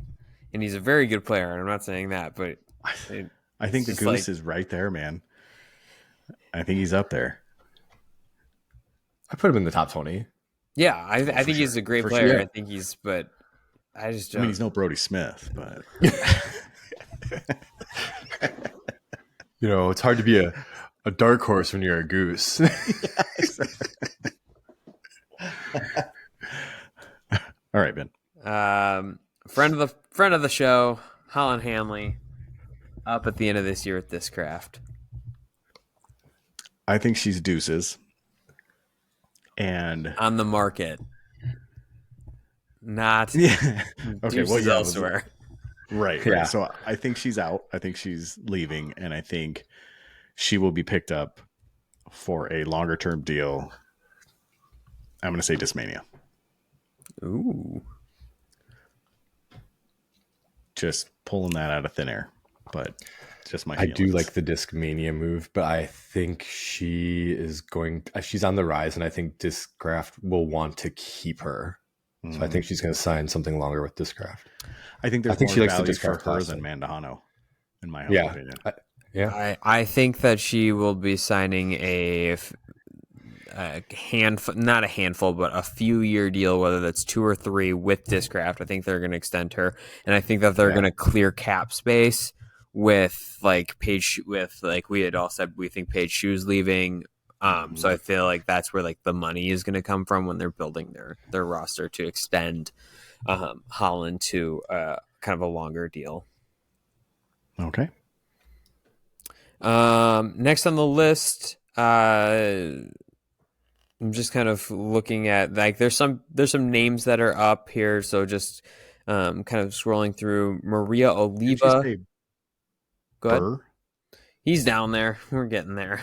and he's a very good player. And I'm not saying that, but I think the goose is right there, man. I think he's up there. I put him in the top 20. Yeah, I think he's a great player. Sure. I think but I just don't. I mean, he's no Brody Smith, but it's hard to be a dark horse when you're a goose. All right, Ben. Friend of the show, Holland Hanley, up at the end of this year at Discraft. I think she's deuces. And on the market, not okay. Well, elsewhere. Right. Yeah. So I think she's out. I think she's leaving, and I think she will be picked up for a longer term deal. I'm going to say Discmania. Ooh. Just pulling that out of thin air. but just my I feelings. do like the Discmania move, but I think she's on the rise, and I think Discraft will want to keep her. So I think she's going to sign something longer with Discraft. I think there's more she likes the value for Discraft her than plastic. Mandahano, in my humble opinion. I think that she will be signing a handful, not a handful, but a few year deal, whether that's 2 or 3 with Discraft. I think they're going to extend her, and I think that they're going to clear cap space with like Paige, with like we had all said, we think Paige Shoe's leaving. So I feel like that's where like the money is going to come from when they're building their roster to extend Holland to kind of a longer deal. Okay. Next on the list, I'm just kind of looking at like there's some names that are up here, so just kind of scrolling through. Maria Oliva. Go ahead. Burr? He's down there. We're getting there.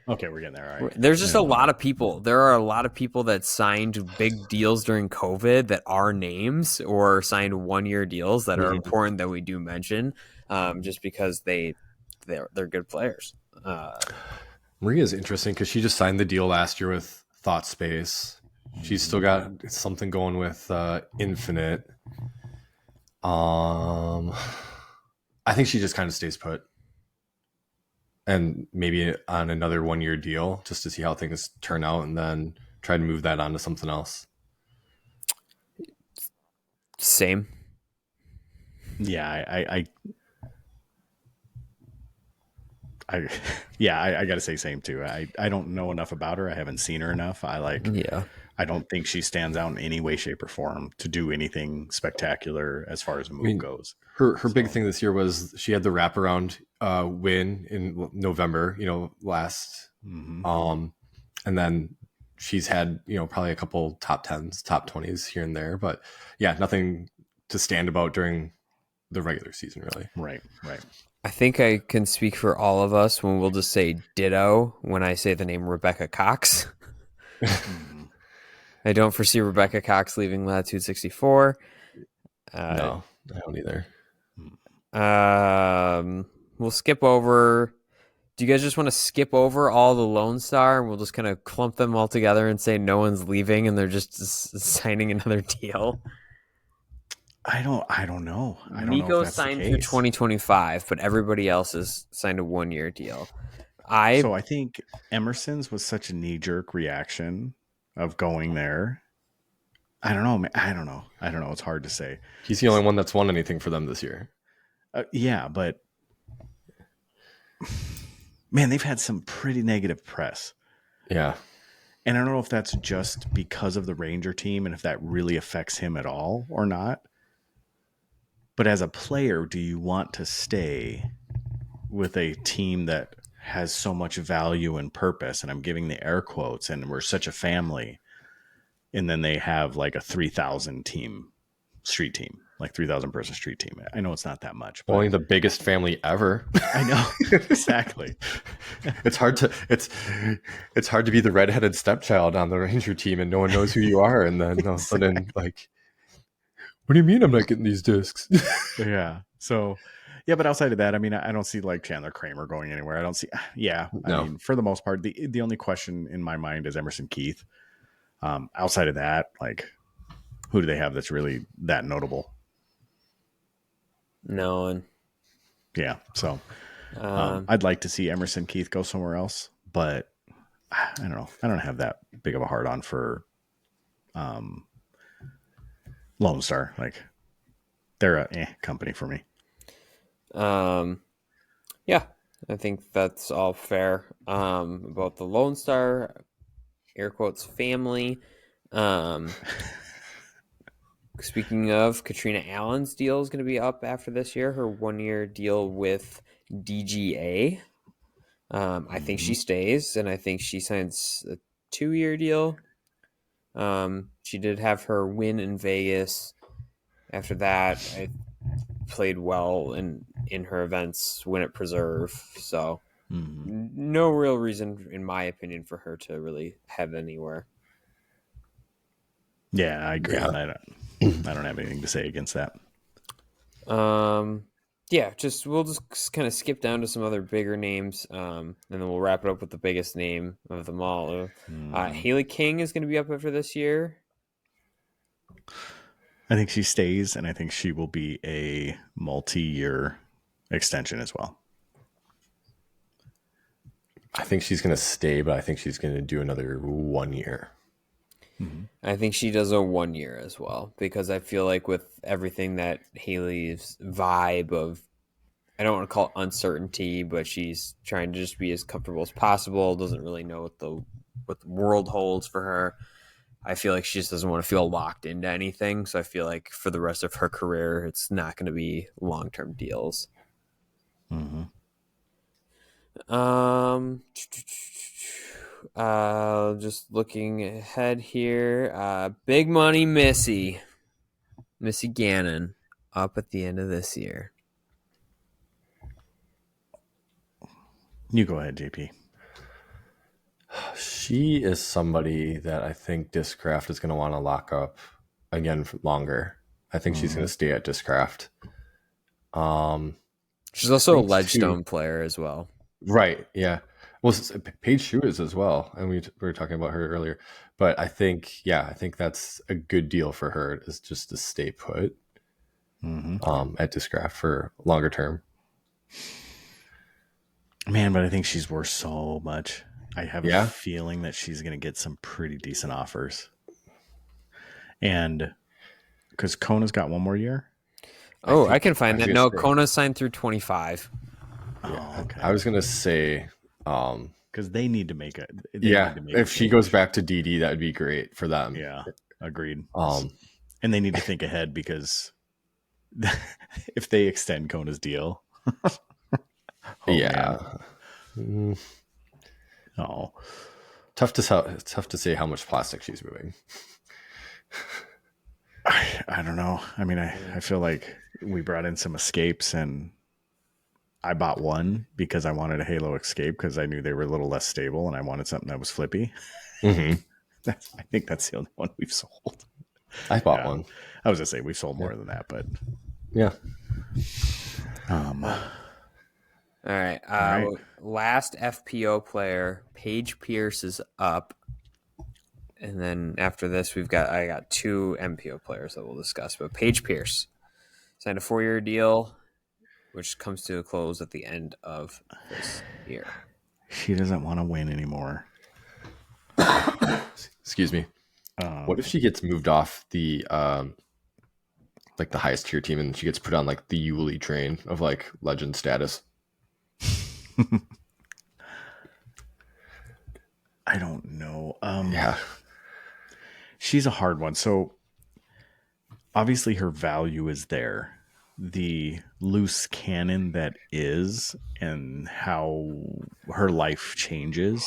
Okay, we're getting there. All right. There's just a lot of people. There are a lot of people that signed big deals during COVID that are names or signed 1-year deals that are important that we do mention, just because they're good players. Maria's interesting because she just signed the deal last year with Thought Space. She's still got something going with Infinite. I think she just kind of stays put. And maybe on another 1-year deal just to see how things turn out and then try to move that on to something else. Same. Yeah, I got to say same too. I don't know enough about her. I haven't seen her enough. I don't think she stands out in any way, shape, or form to do anything spectacular as far as a move goes. Her big thing this year was she had the wraparound win in November, last. And then she's had, probably a couple top 10s, top 20s here and there. But yeah, nothing to stand about during the regular season, really. Right. I think I can speak for all of us when we'll just say ditto when I say the name Rebecca Cox. I don't foresee Rebecca Cox leaving Latitude 64. No, I don't either. We'll skip over. Do you guys just want to skip over all the Lone Star and we'll just kind of clump them all together and say no one's leaving and they're just signing another deal? I don't know. Nico signed through 2025, but everybody else has signed a 1-year deal. So I think Emerson's was such a knee-jerk reaction of going there. I don't know. It's hard to say. He's the only one that's won anything for them this year. Yeah, but man, they've had some pretty negative press. Yeah. And I don't know if that's just because of the Ranger team and if that really affects him at all or not. But as a player, do you want to stay with a team that has so much value and purpose? And I'm giving the air quotes, and we're such a family. And then they have like a 3,000 team street team, like 3,000 person street team. I know it's not that much, but only the biggest family ever. I know. Exactly. It's hard to be the redheaded stepchild on the Ranger team and no one knows who you are. And then all of a sudden, like, what do you mean I'm not getting these discs? Yeah. So, yeah, but outside of that, I mean, I don't see like Chandler Kramer going anywhere. I don't see. Yeah. I mean, for the most part, the only question in my mind is Emerson Keith. Outside of that, like, who do they have that's really that notable? No one. Yeah. So, I'd like to see Emerson Keith go somewhere else, but I don't know. I don't have that big of a hard on for Lone Star. Like, they're a company for me. Yeah, I think that's all fair. About the Lone Star, air quotes, family. Speaking of, Katrina Allen's deal is going to be up after this year. Her 1-year deal with DGA. I think she stays, and I think she signs a 2-year deal. She did have her win in Vegas. After that, I played well in her events, win at Preserve. So no real reason, in my opinion, for her to really head anywhere. Yeah, I agree. Yeah. I don't have anything to say against that. Yeah, we'll just kind of skip down to some other bigger names, and then we'll wrap it up with the biggest name of them all. Haley King is going to be up after this year. I think she stays, and I think she will be a multi-year extension as well. I think she's going to stay, but I think she's going to do another 1 year. I think she does a 1 year as well, because I feel like with everything that Haley's vibe of, I don't want to call it uncertainty, but she's trying to just be as comfortable as possible. Doesn't really know what the world holds for her. I feel like she just doesn't want to feel locked into anything. So I feel like for the rest of her career, it's not going to be long-term deals. Just looking ahead here, big money Missy Gannon up at the end of this year. You go ahead, JP. She is somebody that I think Discraft is going to want to lock up again for longer. I think she's going to stay at Discraft. She's also a Ledgestone player as well. Right, yeah. Well, Paige Shue is as well, and we were talking about her earlier. But I think that's a good deal for her, is just to stay put at Discraft for longer term. Man, but I think she's worth so much. I have a feeling that she's going to get some pretty decent offers. And because Kona's got 1 more year. I can find that. No, Kona signed through 25. Yeah, okay. I was going to say, because they need to make it. If she goes back to DD, that would be great for them. Yeah, agreed. And they need to think ahead, because if they extend Kona's deal, tough to say how much plastic she's moving. I don't know. I mean, I feel like we brought in some escapes, and I bought one because I wanted a Halo Escape because I knew they were a little less stable, and I wanted something that was flippy. I think that's the only one we've sold. I bought one. I was gonna say we've sold more than that, but yeah. All right. Last FPO player, Paige Pierce, is up. And then after this, I got 2 MPO players that we'll discuss. But Paige Pierce signed a 4-year deal, which comes to a close at the end of this year. She doesn't want to win anymore. Excuse me. What if she gets moved off the like the highest tier team, and she gets put on like the Yuli train of like legend status? I don't know. Yeah. She's a hard one. So obviously her value is there. The loose cannon that is, and how her life changes.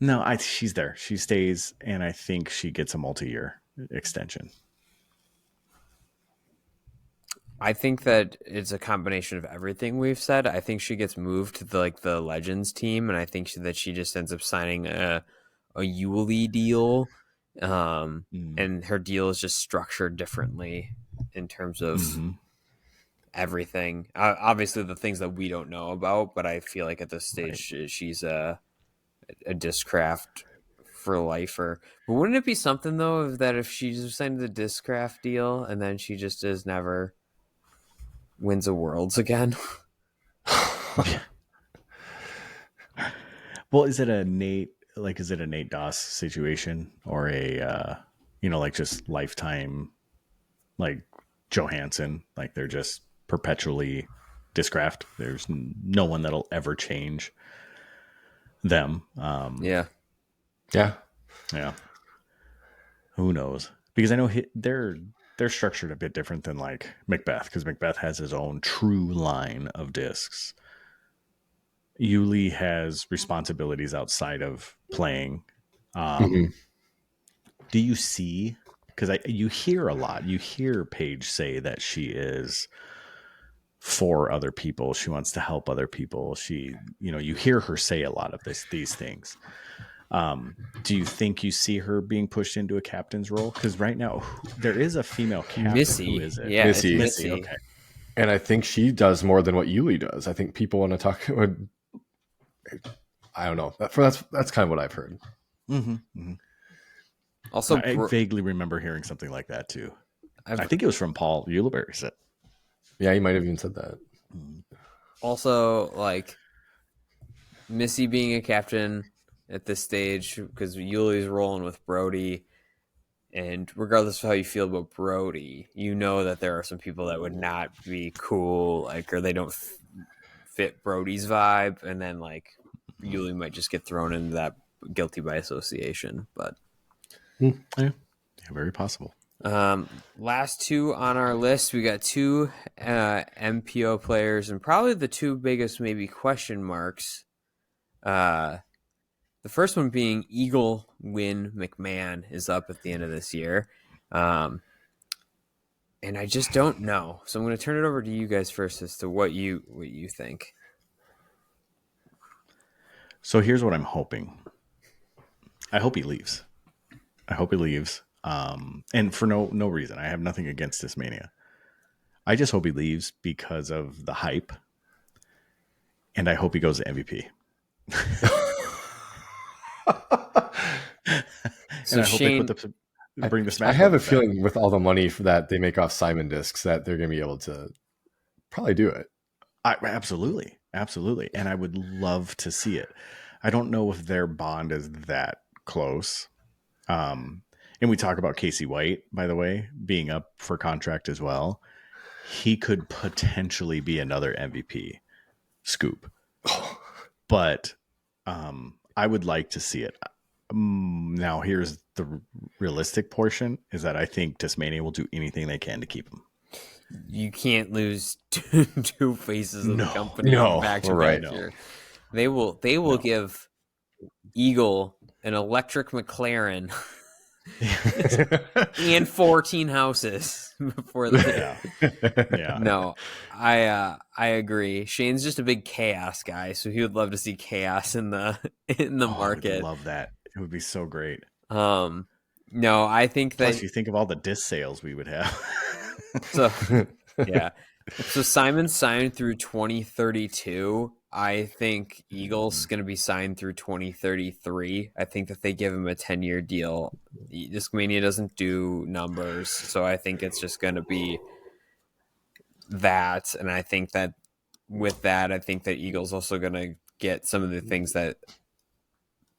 No, she's there. She stays, and I think she gets a multi-year extension. I think that it's a combination of everything we've said. I think she gets moved to the Legends team, and I think that she just ends up signing a Yuli deal, and her deal is just structured differently in terms of everything. Obviously, the things that we don't know about, but I feel like at this stage she's a Discraft for lifer. But wouldn't it be something though that if she just signed the Discraft deal and then she just never wins a Worlds again? Well, is it a Nate Doss situation, or a like just lifetime, like Johansson, like they're just perpetually Discraft? There's no one that'll ever change them. Yeah. Who knows? Because I know they're structured a bit different than like Macbeth, because Macbeth has his own true line of discs. Yuli has responsibilities outside of playing. Do you see? Because you hear a lot. You hear Paige say that she is for other people. She wants to help other people. You hear her say a lot of these things. Do you think you see her being pushed into a captain's role? Because right now there is a female captain. Missy. Who is it? Yeah, Missy. Missy. Okay. And I think she does more than what Yuli does. I think people want to talk. I don't know. That's kind of what I've heard. Mm-hmm, mm-hmm. Also, I vaguely remember hearing something like that too. I think it was from Paul Uleberry. Yeah, he might have even said that. Also, like Missy being a captain at this stage because Yuli's rolling with Brody. And regardless of how you feel about Brody, you know that there are some people that would not be cool, like, or they don't fit Brody's vibe, and then like Yuli might just get thrown into that guilty by association. But yeah, very possible. Last two on our list, we got two MPO players, and probably the two biggest maybe question marks. The first one being Eagle Win McMahon is up at the end of this year. And I just don't know. So I'm going to turn it over to you guys first as to what you think. So here's what I'm hoping. I hope he leaves. And for no reason. I have nothing against this mania. I just hope he leaves because of the hype. And I hope he goes to MVP. So I hope Shane, they bring the Smash. I have a back. feeling with all the money that they make off Simon discs that they're going to be able to probably do it. Absolutely. And I would love to see it. I don't know if their bond is that close. And we talk about Casey White, by the way, being up for contract as well. He could potentially be another MVP scoop. But I would like to see it. Now, here's the realistic portion, is that I think Tasmania will do anything they can to keep him. You can't lose two faces of the company back to back here. They will give Eagle an electric McLaren and 14 houses before the Yeah. No, I agree. Shane's just a big chaos guy, so he would love to see chaos in the market. I would love that. It would be so great. No, I think that. Plus, you think of all the disc sales we would have. So, yeah. So Simon signed through 2032. I think Eagle's going to be signed through 2033. I think that they give him a 10-year deal. Discmania doesn't do numbers, so I think it's just going to be that. And I think that with that, I think that Eagle's also going to get some of the things that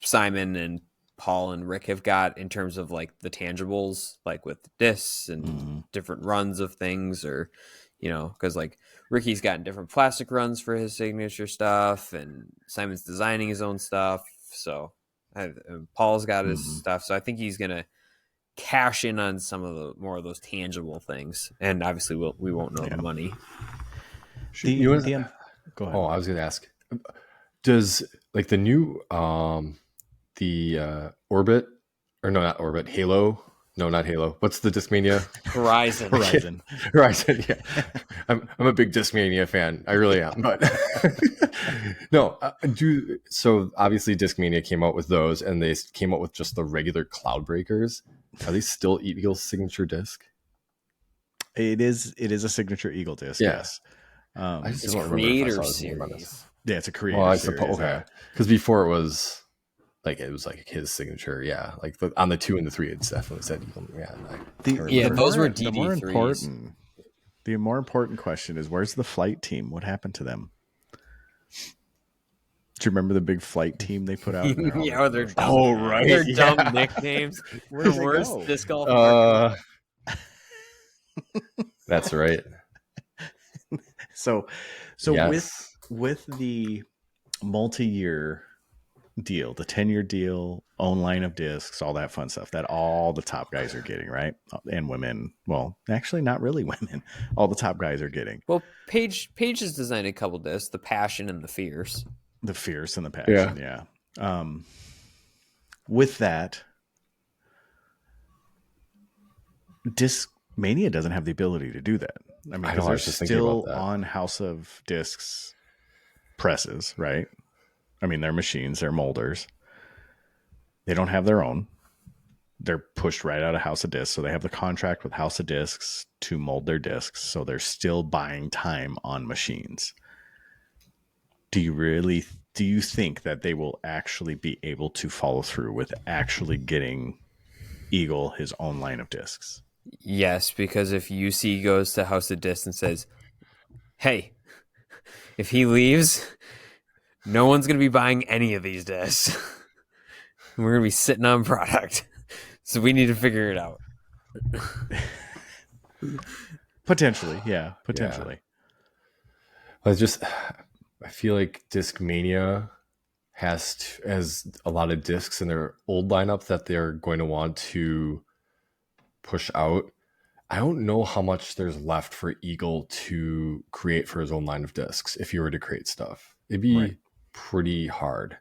Simon and Paul and Rick have got in terms of like the tangibles, like with discs and different runs of things, or, you know, because like Ricky's gotten different plastic runs for his signature stuff, and Simon's designing his own stuff. So Paul's got his stuff. So I think he's going to cash in on some of the more of those tangible things. And obviously we won't know the money. Go ahead. Oh, I was going to ask, does like the new, Orbit, or no, not Orbit, Halo. No, not Halo. What's the Discmania? Horizon. Horizon. Yeah, I'm a big Discmania fan. I really am. But no, so obviously Discmania came out with those, and they came out with just the regular Cloud Breakers. Are these still Eagle's signature disc? It is a signature Eagle disc. Yeah. Yes. I just It's don't remember if I creator saw his name on series. this. Yeah, it's a creator Well, I series. suppose, okay. Because before it was like his signature, yeah. Like on the 2 and the 3, it's definitely said Eagle. Yeah, those were the more important question is, where's the flight team? What happened to them? Do you remember the big flight team they put out? Yeah, they're dumb. right. They're dumb nicknames. Where'd The they worst go? disc golf. That's right. So Yes. with the multi-year deal, the 10-year deal, own line of discs, all that fun stuff that all the top guys are getting, right? And women. Well, actually not really women. All the top guys are getting. Well, Paige has designed a couple discs, the Passion and the Fierce. The Fierce and the Passion, yeah. With that, Discmania doesn't have the ability to do that. I mean, because they're still on House of Discs presses, right? I mean, they're machines, they're molders. They don't have their own. they're pushed right out of House of Discs. So they have the contract with House of Discs to mold their discs. So they're still buying time on machines. Do you think that they will actually be able to follow through with actually getting Eagle his own line of discs? Yes, because if UC goes to House of Disc and says, hey, if he leaves, no one's going to be buying any of these discs. We're going to be sitting on product. So we need to figure it out. Potentially, yeah, potentially. I feel like Discmania has a lot of discs in their old lineup that they're going to want to push out. I don't know how much there's left for Eagle to create for his own line of discs if he were to create stuff. It'd be pretty hard.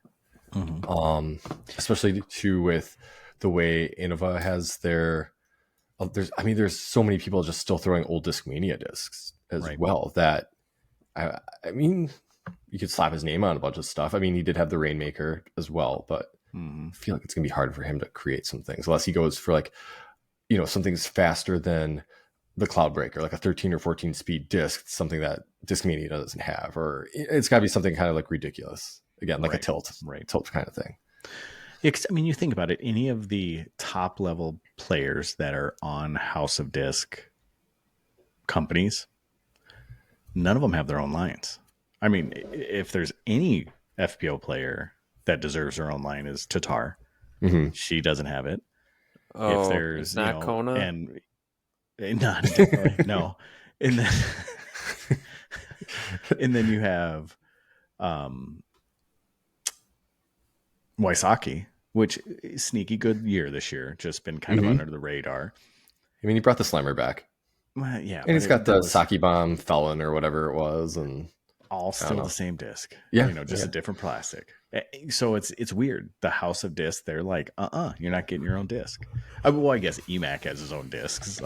Especially too with the way Innova has their there's so many people just still throwing old Discmania discs as well that I mean you could slap his name on a bunch of stuff. I mean he did have the Rainmaker as well, but I feel like it's gonna be hard for him to create some things unless he goes for like something's faster than the Cloudbreaker, like a 13 or 14 speed disc, something that Discmania doesn't have, or it's got to be something kind of like ridiculous. Again, like a tilt kind of thing. Yeah, I mean, you think about it, any of the top level players that are on House of Disc companies, none of them have their own lines. I mean, if there's any FPO player that deserves her own line is Tatar. Mm-hmm. She doesn't have it. Oh, if there's it's not Kona? And not definitely, no. And then and then you have Wysocki, which sneaky good year this year, just been kind of under the radar. I mean, he brought the Slimer back. Well, yeah, and he's got the Saki Bomb Felon or whatever it was, and all still the same disc. Yeah, just a different plastic. So it's weird. The House of Disc, they're like, you're not getting your own disc. Well, I guess EMAC has his own discs,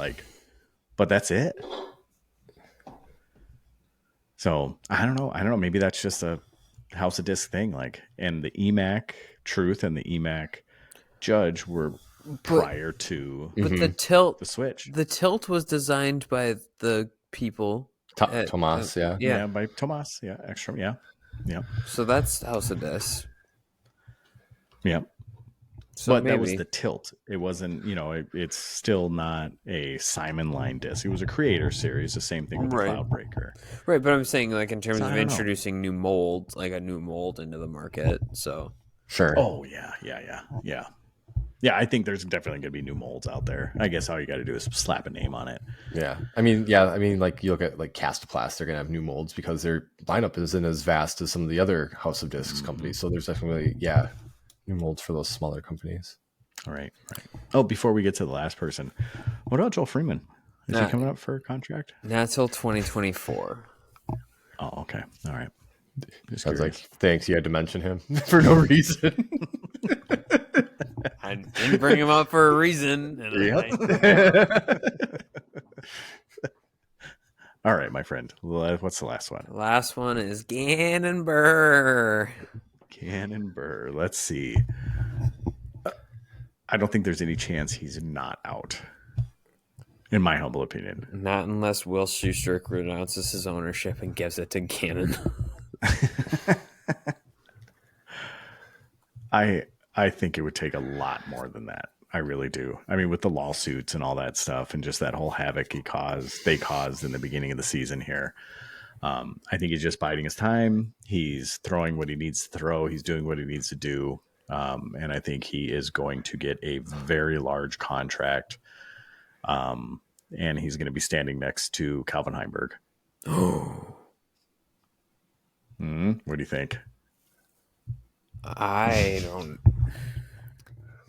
but that's it. So I don't know. Maybe that's just a House of Disc thing. And the EMAC Truth and the EMAC Judge were prior to the Switch. The tilt was designed by the people. Tomas, yeah, by Tomas, extra, yeah. So that's House of Disc. Yeah. So but that was the tilt. It wasn't, it's still not a Simon line disc. It was a creator series, the same thing with the Cloudbreaker. Right, but I'm saying in terms of introducing new molds, like a new mold into the market. So sure. Oh yeah. Yeah, I think there's definitely going to be new molds out there. I guess all you got to do is slap a name on it. Yeah. I mean, like you look at like Castoplast, they're going to have new molds because their lineup isn't as vast as some of the other House of Discs companies. So there's definitely, new molds for those smaller companies. All right. Oh, before we get to the last person, what about Joel Freeman? Is he coming up for a contract? Not till 2024. Oh, okay. All right. I was like, thanks. You had to mention him for no reason. I didn't bring him up for a reason. All right, my friend. What's the last one? The last one is Gannon Burr. Let's see. I don't think there's any chance he's not out, in my humble opinion. Not unless Will Schuster renounces his ownership and gives it to Gannon. I think it would take a lot more than that. I really do. I mean, with the lawsuits and all that stuff and just that whole havoc they caused in the beginning of the season here. I think he's just biding his time. He's throwing what he needs to throw. He's doing what he needs to do. And I think he is going to get a very large contract. And he's going to be standing next to Calvin Heimberg. Oh. What do you think? I don't.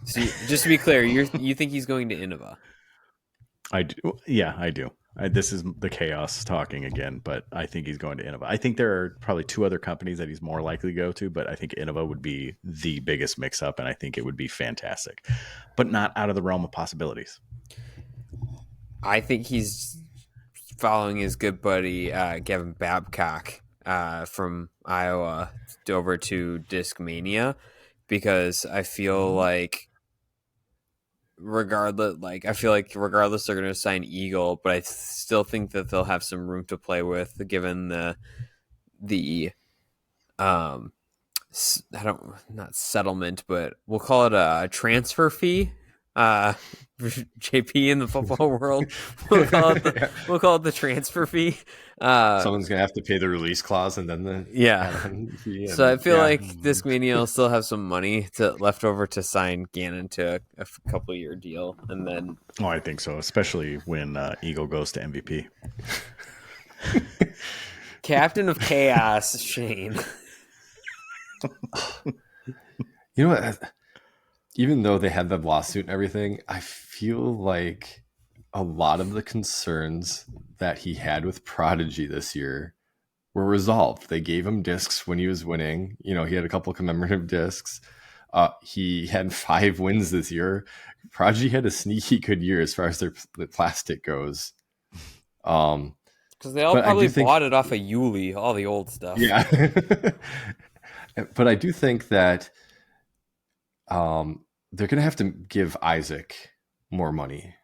See, just to be clear, you think he's going to Innova? I do. Yeah, I do. This is the chaos talking again, but I think he's going to Innova. I think there are probably two other companies that he's more likely to go to, but I think Innova would be the biggest mix-up, and I think it would be fantastic, but not out of the realm of possibilities. I think he's following his good buddy Gavin Babcock from Iowa over to Discmania, because I feel like I feel like regardless they're going to sign Eagle, but I still think that they'll have some room to play with given the not settlement, but we'll call it a transfer fee. JP in the football world, we'll call it the transfer fee. Someone's gonna have to pay the release clause and then the add-on fee. So I feel like Discmania will still have some money left over to sign Gannon to a couple year deal, and then. Oh, I think so, especially when Eagle goes to MVP. Captain of Chaos, Shane. You know what? Even though they had the lawsuit and everything, I feel like a lot of the concerns that he had with Prodigy this year were resolved. They gave him discs when he was winning. You know, he had a couple commemorative discs. He had 5 wins this year. Prodigy had a sneaky good year as far as the plastic goes. Because they all probably bought it off of Yuli, all the old stuff. Yeah. But I do think that they're going to have to give Isaac more money,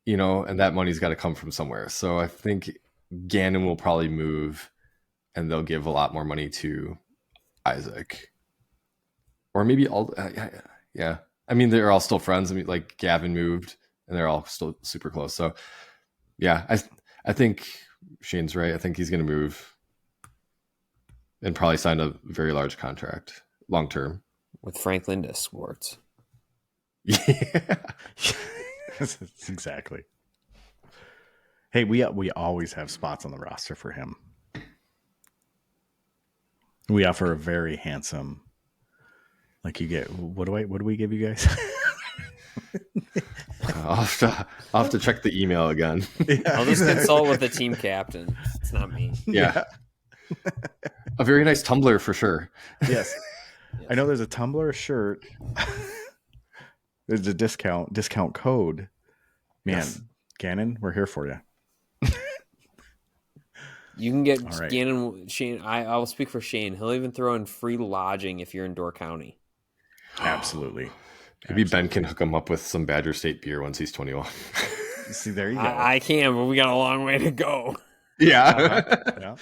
you know, and that money's got to come from somewhere. So I think Gannon will probably move and they'll give a lot more money to Isaac. Or maybe all, yeah. I mean, they're all still friends. I mean, like Gavin moved and they're all still super close. So yeah, I think Shane's right. I think he's going to move and probably sign a very large contract long term. With Franklin to Swartz. Yeah. Exactly. Hey, we always have spots on the roster for him. We offer a very handsome, like you get. What do we give you guys? I'll have to check the email again. Yeah, I'll just consult with the team captain. It's not me. Yeah. A very nice tumbler for sure. Yes. I know there's a tumbler, a shirt. There's a discount code. Man, yes. Gannon, we're here for you. You can get Gannon, Shane. I will speak for Shane. He'll even throw in free lodging if you're in Door County. Absolutely. Maybe Ben can hook him up with some Badger State beer once he's 21. See, there you go. I can, but we got a long way to go. Yeah.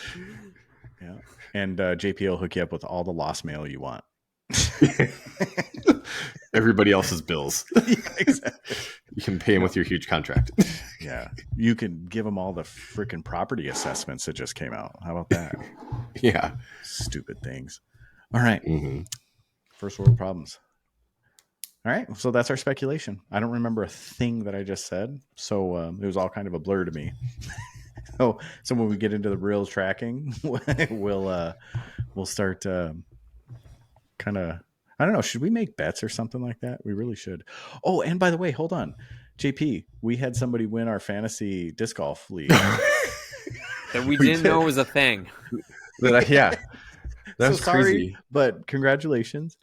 Yeah. And JP will hook you up with all the lost mail you want. Everybody else's bills. Yeah, exactly. You can pay him with your huge contract. Yeah. You can give them all the freaking property assessments that just came out. How about that? Yeah. Stupid things. All right. Mm-hmm. First world problems. All right. So that's our speculation. I don't remember a thing that I just said. So it was all kind of a blur to me. So when we get into the real tracking, we'll start kind of, I don't know, should we make bets or something like that? We really should. Oh, and by the way, hold on. JP, we had somebody win our fantasy disc golf league. That we didn't know was a thing. Yeah. That's so sorry, crazy. But congratulations.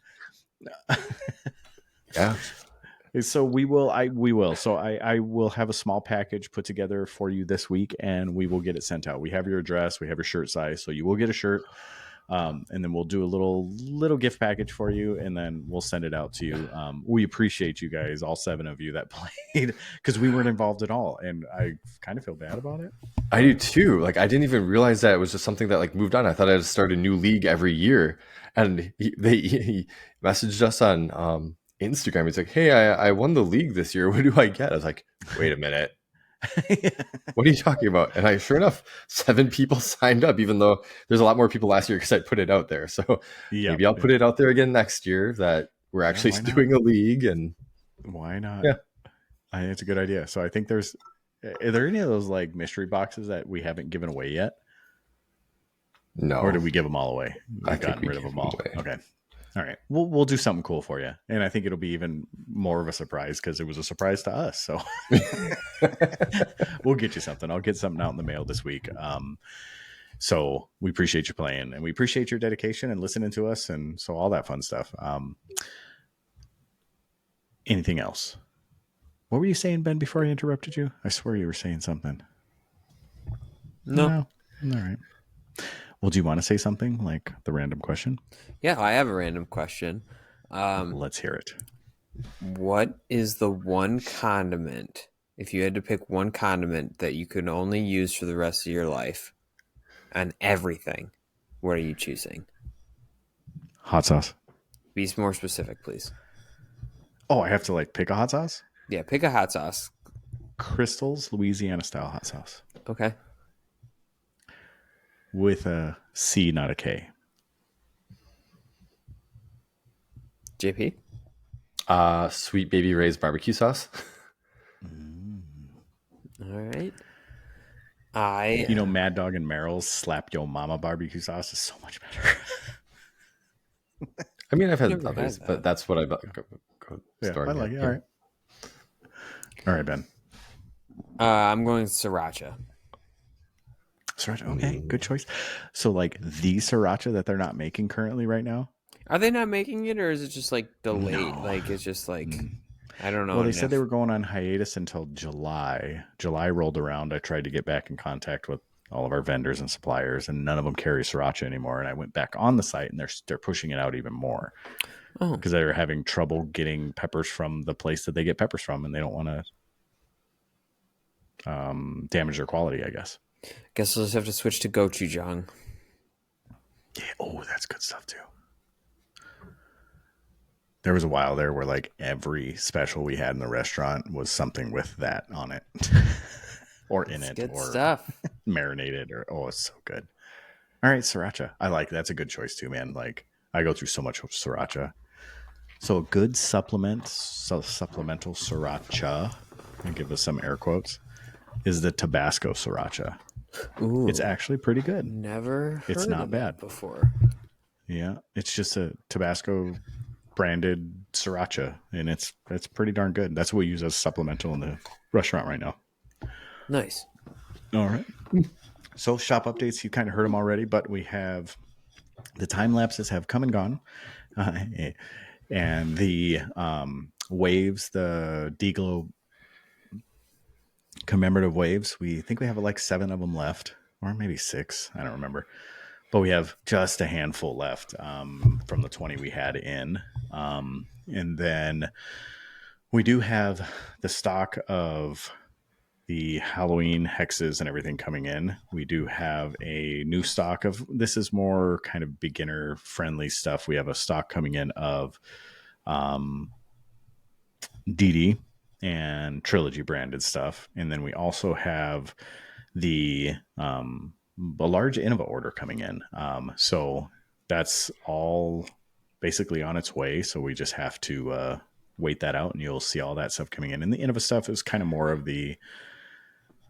Yeah. So we will. So I will have a small package put together for you this week, and we will get it sent out. We have your address, we have your shirt size, so you will get a shirt, and then we'll do a little gift package for you, and then we'll send it out to you. We appreciate you guys, all 7 of you that played, because we weren't involved at all, and I kind of feel bad about it. I do too. Like, I didn't even realize that it was just something that like moved on. I thought I had to start a new league every year, and he messaged us on Instagram. He's like, hey, I won the league this year. What do I get? I was like, wait a minute. What are you talking about? And sure enough, 7 people signed up, even though there's a lot more people last year because I put it out there. So maybe I'll put it out there again next year that we're actually doing a league. And why not? Yeah, I think it's a good idea. So I think are there any of those like mystery boxes that we haven't given away yet? No. Or did we give them all away? I think we rid of them all. Away. Okay. All right. We'll do something cool for you. And I think it'll be even more of a surprise because it was a surprise to us. So we'll get you something. I'll get something out in the mail this week. So we appreciate you playing, and we appreciate your dedication and listening to us. And so all that fun stuff. Anything else? What were you saying, Ben, before I interrupted you? I swear you were saying something. No. All right. Well, do you want to say something like the random question? Yeah, I have a random question. Let's hear it. What is the one condiment, if you had to pick one condiment that you could only use for the rest of your life on everything, what are you choosing? Hot sauce. Be more specific, please. Oh, I have to like pick a hot sauce? Yeah, pick a hot sauce. Crystal's Louisiana style hot sauce Okay. with a C, not a K. JP? Sweet Baby Ray's barbecue sauce. All right. You know, Mad Dog and Merrill's Slap Yo Mama barbecue sauce is so much better. I mean, I've had Never had others, that. but that's what I go Yeah, store I and like get. it. All right. All right, Ben. I'm going sriracha. Sriracha. Okay, good choice. So, like the sriracha that they're not making currently right now. Are they not making it, or is it just like delayed? No. Like it's just like I don't know. Well, they said they enough. were going on hiatus until July. July rolled around. I tried to get back in contact with all of our vendors and suppliers, and none of them carry sriracha anymore. And I went back on the site, and they're pushing it out even more Oh, because they're having trouble getting peppers from the place that they get peppers from, and they don't want to damage their quality, I guess. guess we'll just have to switch to gochujang. Yeah. Oh, that's good stuff too. There was a while there where like every special we had in the restaurant was something with that on it, or in It's it, good or stuff. marinated, or oh, it's so good. All right, sriracha. I like that's a good choice too, man. Like I go through so much with sriracha. So a good supplemental sriracha, and give us some air quotes, is the Tabasco sriracha. Ooh, It's actually pretty good. never heard It's not of that bad. before. Yeah, it's just a Tabasco branded sriracha, and it's pretty darn good. That's what we use as supplemental in the restaurant right now. Nice. All right. So shop updates, you kind of heard them already, but we have the time lapses have come and gone, and the waves, the D-Glow commemorative waves. We think we have like 7 of them left, or maybe 6. I don't remember. But we have just a handful left from the 20 we had in. And then we do have the stock of the Halloween hexes and everything coming in. We do have a new stock of, this is more kind of beginner friendly stuff. We have a stock coming in of DD and Trilogy branded stuff. And then we also have the a large Innova order coming in. So that's all basically on its way. So we just have to wait that out, and you'll see all that stuff coming in. And the Innova stuff is kind of more of the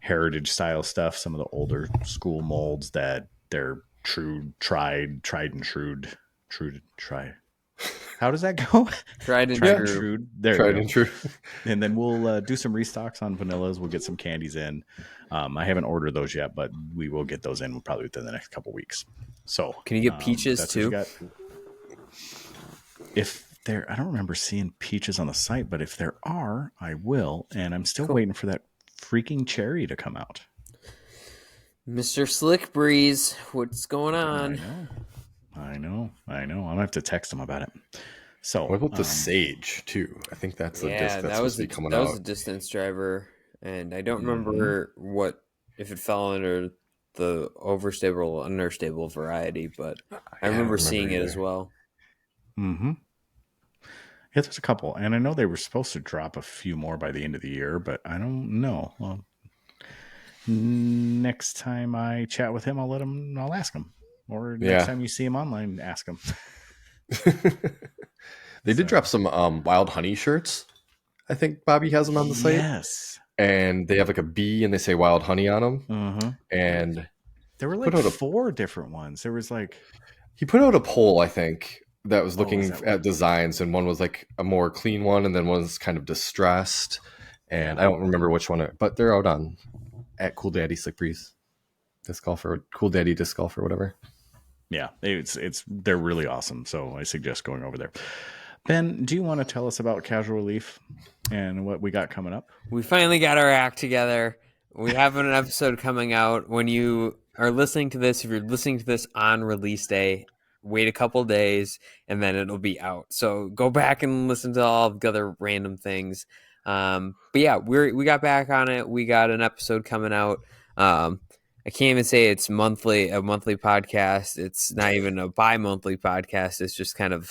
heritage style stuff. Some of the older school molds that they're tried and true. How does that go? Tried and Tried and true. true. There Tried we go. and true. And then we'll do some restocks on vanillas. We'll get some candies in. I haven't ordered those yet, but we will get those in probably within the next couple weeks. So Can you get peaches that's what you too? got. If there, I don't remember seeing peaches on the site, but if there are, I will. And I'm still Cool. waiting for that freaking cherry to come out. Mr. Slick Breeze, what's going on? I know. I'm gonna have to text him about it. So What about the Sage too? I think that's the Yeah, disc that's that was supposed to be coming that was a out. distance driver, and I don't remember what if it fell under the overstable or understable variety, but I remember seeing it as well. Mm-hmm. Yeah, there's a couple, and I know they were supposed to drop a few more by the end of the year, but I don't know. Well, next time I chat with him, I'll ask him, or next time you see him online, ask him. They did drop some wild honey shirts. I think Bobby has them on the site. Yes, And they have like a bee and they say wild honey on them. uh-huh. And There were like 4 different ones. There was like he put out a poll, I think, that was is looking that at designs, and one was like a more clean one, and then one was kind of distressed. And I don't remember which one, but they're out on at Cool Daddy Slick Breeze Disc Golf or Cool Daddy Disc Golf or whatever. Yeah, they're really awesome. So I suggest going over there. Ben, do you want to tell us about Casual Relief and what we got coming up? We finally got our act together. We have an episode coming out. When you are listening to this, if you're listening to this on release day, wait a couple days, and then it'll be out. So go back and listen to all the other random things. But yeah, we got back on it. We got an episode coming out. I can't even say it's a monthly podcast. It's not even a bi-monthly podcast. It's just kind of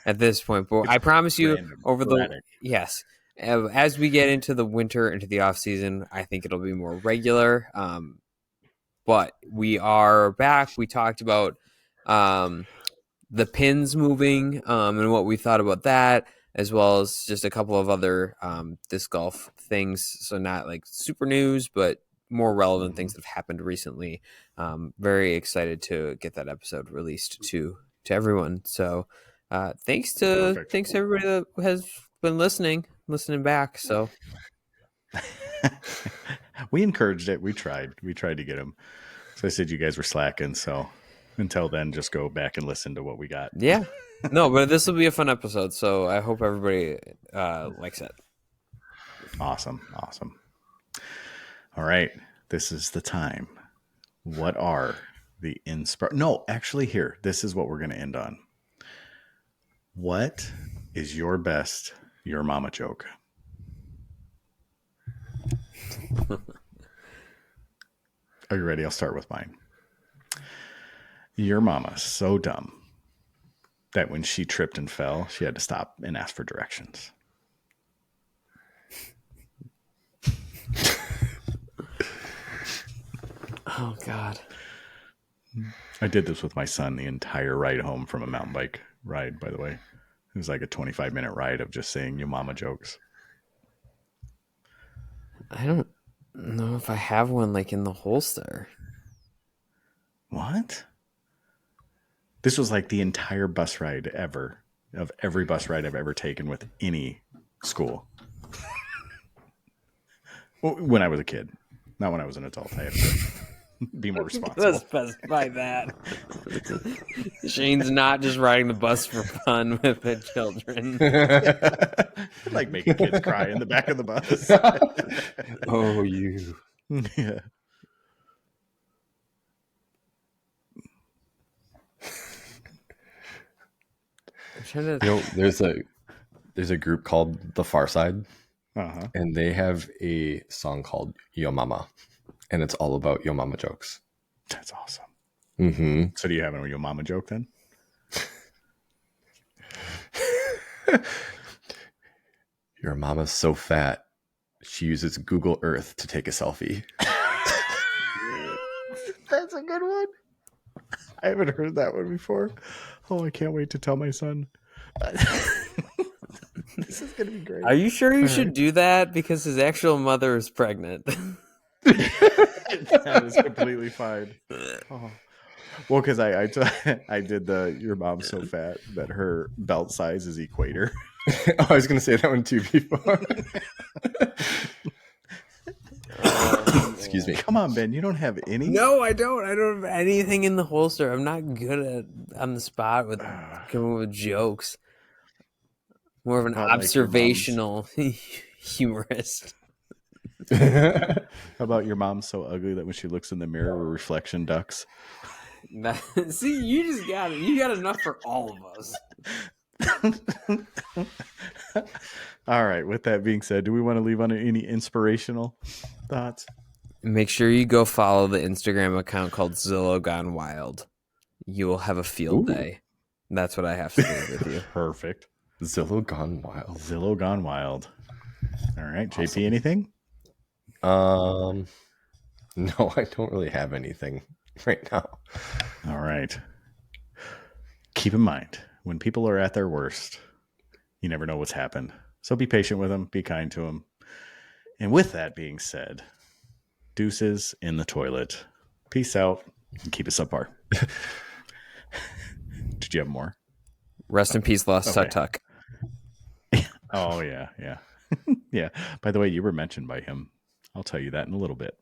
at this point. But I promise you, yes, as we get into the winter, into the off season, I think it'll be more regular. But we are back. We talked about the pins moving and what we thought about that, as well as just a couple of other disc golf things. So not like super news, but more relevant things that have happened recently. Very excited to get that episode released to everyone. So thanks to everybody that has been listening back. So we encouraged it. We tried to get them. So I said you guys were slacking. So until then, just go back and listen to what we got. Yeah. No, but this will be a fun episode. So I hope everybody likes it. Awesome. All right. This is the time. What are the No, actually here. This is what we're going to end on. What is your best your mama joke? Are you ready? I'll start with mine. Your mama's so dumb that when she tripped and fell, she had to stop and ask for directions. Oh, God. I did this with my son the entire ride home from a mountain bike ride, by the way. It was like a 25-minute ride of just saying your mama jokes. I don't know if I have one like in the holster. What? This was like the entire bus ride ever, of every bus ride I've ever taken with any school. When I was a kid, not when I was an adult. I had to be more responsible. Let's specify that. Shane's not just riding the bus for fun with the children. Like making kids cry in the back of the bus. Oh, you. Yeah. There's a group called The Far Side, Uh-huh. and they have a song called Yo Mama, and it's all about Yo Mama jokes. That's awesome. Mm-hmm. So do you have a Yo Mama joke then? Your mama's so fat, she uses Google Earth to take a selfie. That's a good one. I haven't heard that one before. Oh, I can't wait to tell my son. This is going to be great. Are you sure you should do that? Because his actual mother is pregnant. That is completely fine. Oh. Well, because I did your mom's so fat that her belt size is equator. Oh, I was going to say that one too before. Excuse me. Come on, Ben. You don't have any? No, I don't. I don't have anything in the holster. I'm not good at on the spot with coming up with jokes. More of an observational humorist. How about your mom's so ugly that when she looks in the mirror, her reflection ducks? See, you just got it. You got enough for all of us. All right. With that being said, do we want to leave on any inspirational thoughts? Make sure you go follow the Instagram account called Zillow Gone Wild. You will have a field day. That's what I have to do with you. Perfect. Zillow Gone Wild. Zillow Gone Wild. All right. JP, awesome. Anything? No, I don't really have anything right now. All right. Keep in mind, when people are at their worst, you never know what's happened. So be patient with them. Be kind to them. And with that being said, deuces in the toilet. Peace out and keep it subpar. Did you have more? Rest in peace, Lost Tuck. Oh, yeah. Yeah. Yeah. By the way, you were mentioned by him. I'll tell you that in a little bit.